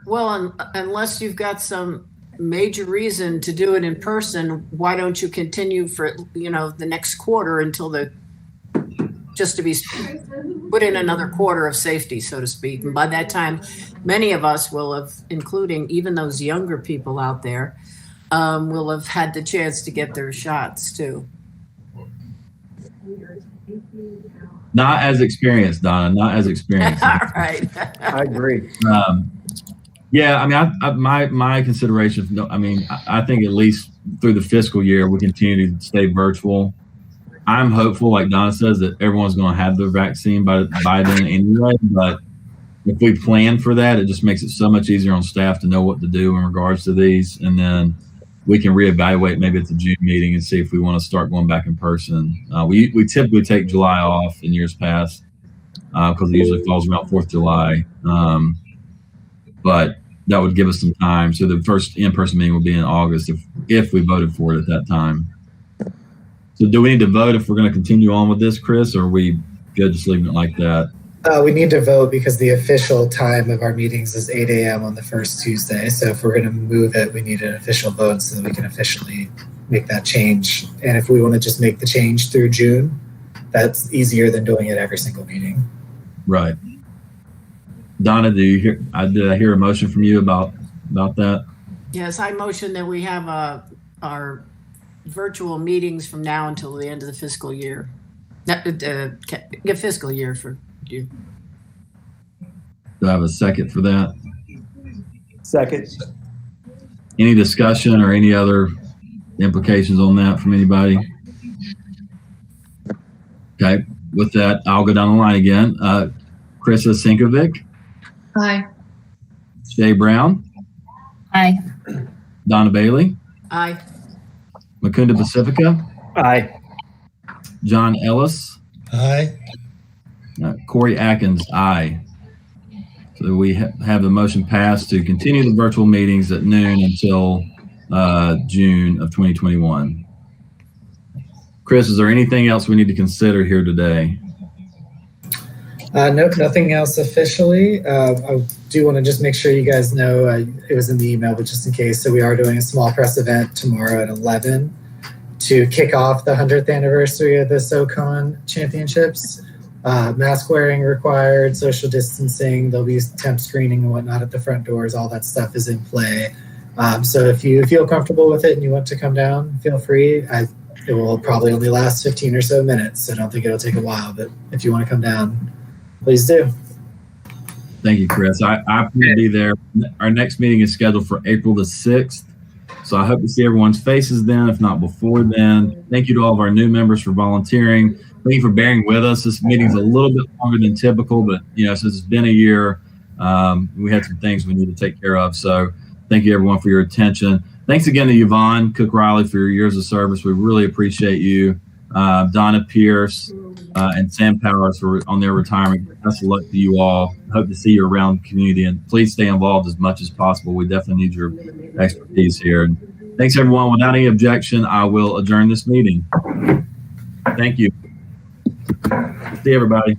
Well, unless you've got some major reason to do it in person, why don't you continue for, the next quarter until just to be put in another quarter of safety, so to speak. And by that time, many of us will have, including even those younger people out there, will have had the chance to get their shots too. Not as experienced, Donna, not as experienced. All right. I agree. Yeah, I mean, my consideration, I think at least through the fiscal year, we continue to stay virtual. I'm hopeful, like Donna says, that everyone's going to have their vaccine by then anyway. But if we plan for that, it just makes it so much easier on staff to know what to do in regards to these. And then we can reevaluate maybe at the June meeting and see if we want to start going back in person. We typically take July off in years past because it usually falls around 4th of July. But that would give us some time. So the first in-person meeting will be in August if we voted for it at that time. So do we need to vote if we're going to continue on with this, Chris, or are we good just leaving it like that? We need to vote because the official time of our meetings is 8 a.m. on the first Tuesday. So if we're going to move it, we need an official vote so that we can officially make that change. And if we want to just make the change through June, that's easier than doing it every single meeting. Right. Donna, did I hear a motion from you about that? Yes, I motion that we have our virtual meetings from now until the end of the fiscal year. Fiscal year for you. Do I have a second for that? Second. Any discussion or any other implications on that from anybody? Okay, with that, I'll go down the line again. Krista Sinkovic. Aye. Shea Brown. Aye. Donna Bailey. Aye. Makunda Pacifica. Aye. John Ellis. Aye. Corey Atkins, aye. So we have the motion passed to continue the virtual meetings at noon until June of 2021. Chris, is there anything else we need to consider here today? Nope, nothing else officially. I do want to just make sure you guys know, it was in the email, but just in case. So we are doing a small press event tomorrow at 11 to kick off the 100th anniversary of the SoCon championships. Mask wearing required, social distancing, there'll be temp screening and whatnot at the front doors. All that stuff is in play. So if you feel comfortable with it and you want to come down, feel free. It will probably only last 15 or so minutes, so I don't think it'll take a while. But if you want to come down, please do. Thank you, Chris. I will be there. Our next meeting is scheduled for April the 6th. So I hope to see everyone's faces then, if not before then. Thank you to all of our new members for volunteering. Thank you for bearing with us. This meeting's a little bit longer than typical, but since it's been a year, we had some things we need to take care of. So thank you everyone for your attention. Thanks again to Yvonne Cook-Riley for your years of service. We really appreciate you. Donna Pierce and Sam Powers on their retirement. Best of luck to you all. Hope to see you around the community, and please stay involved as much as possible. We definitely need your expertise here. And thanks everyone. Without any objection, I will adjourn this meeting. Thank you. See everybody.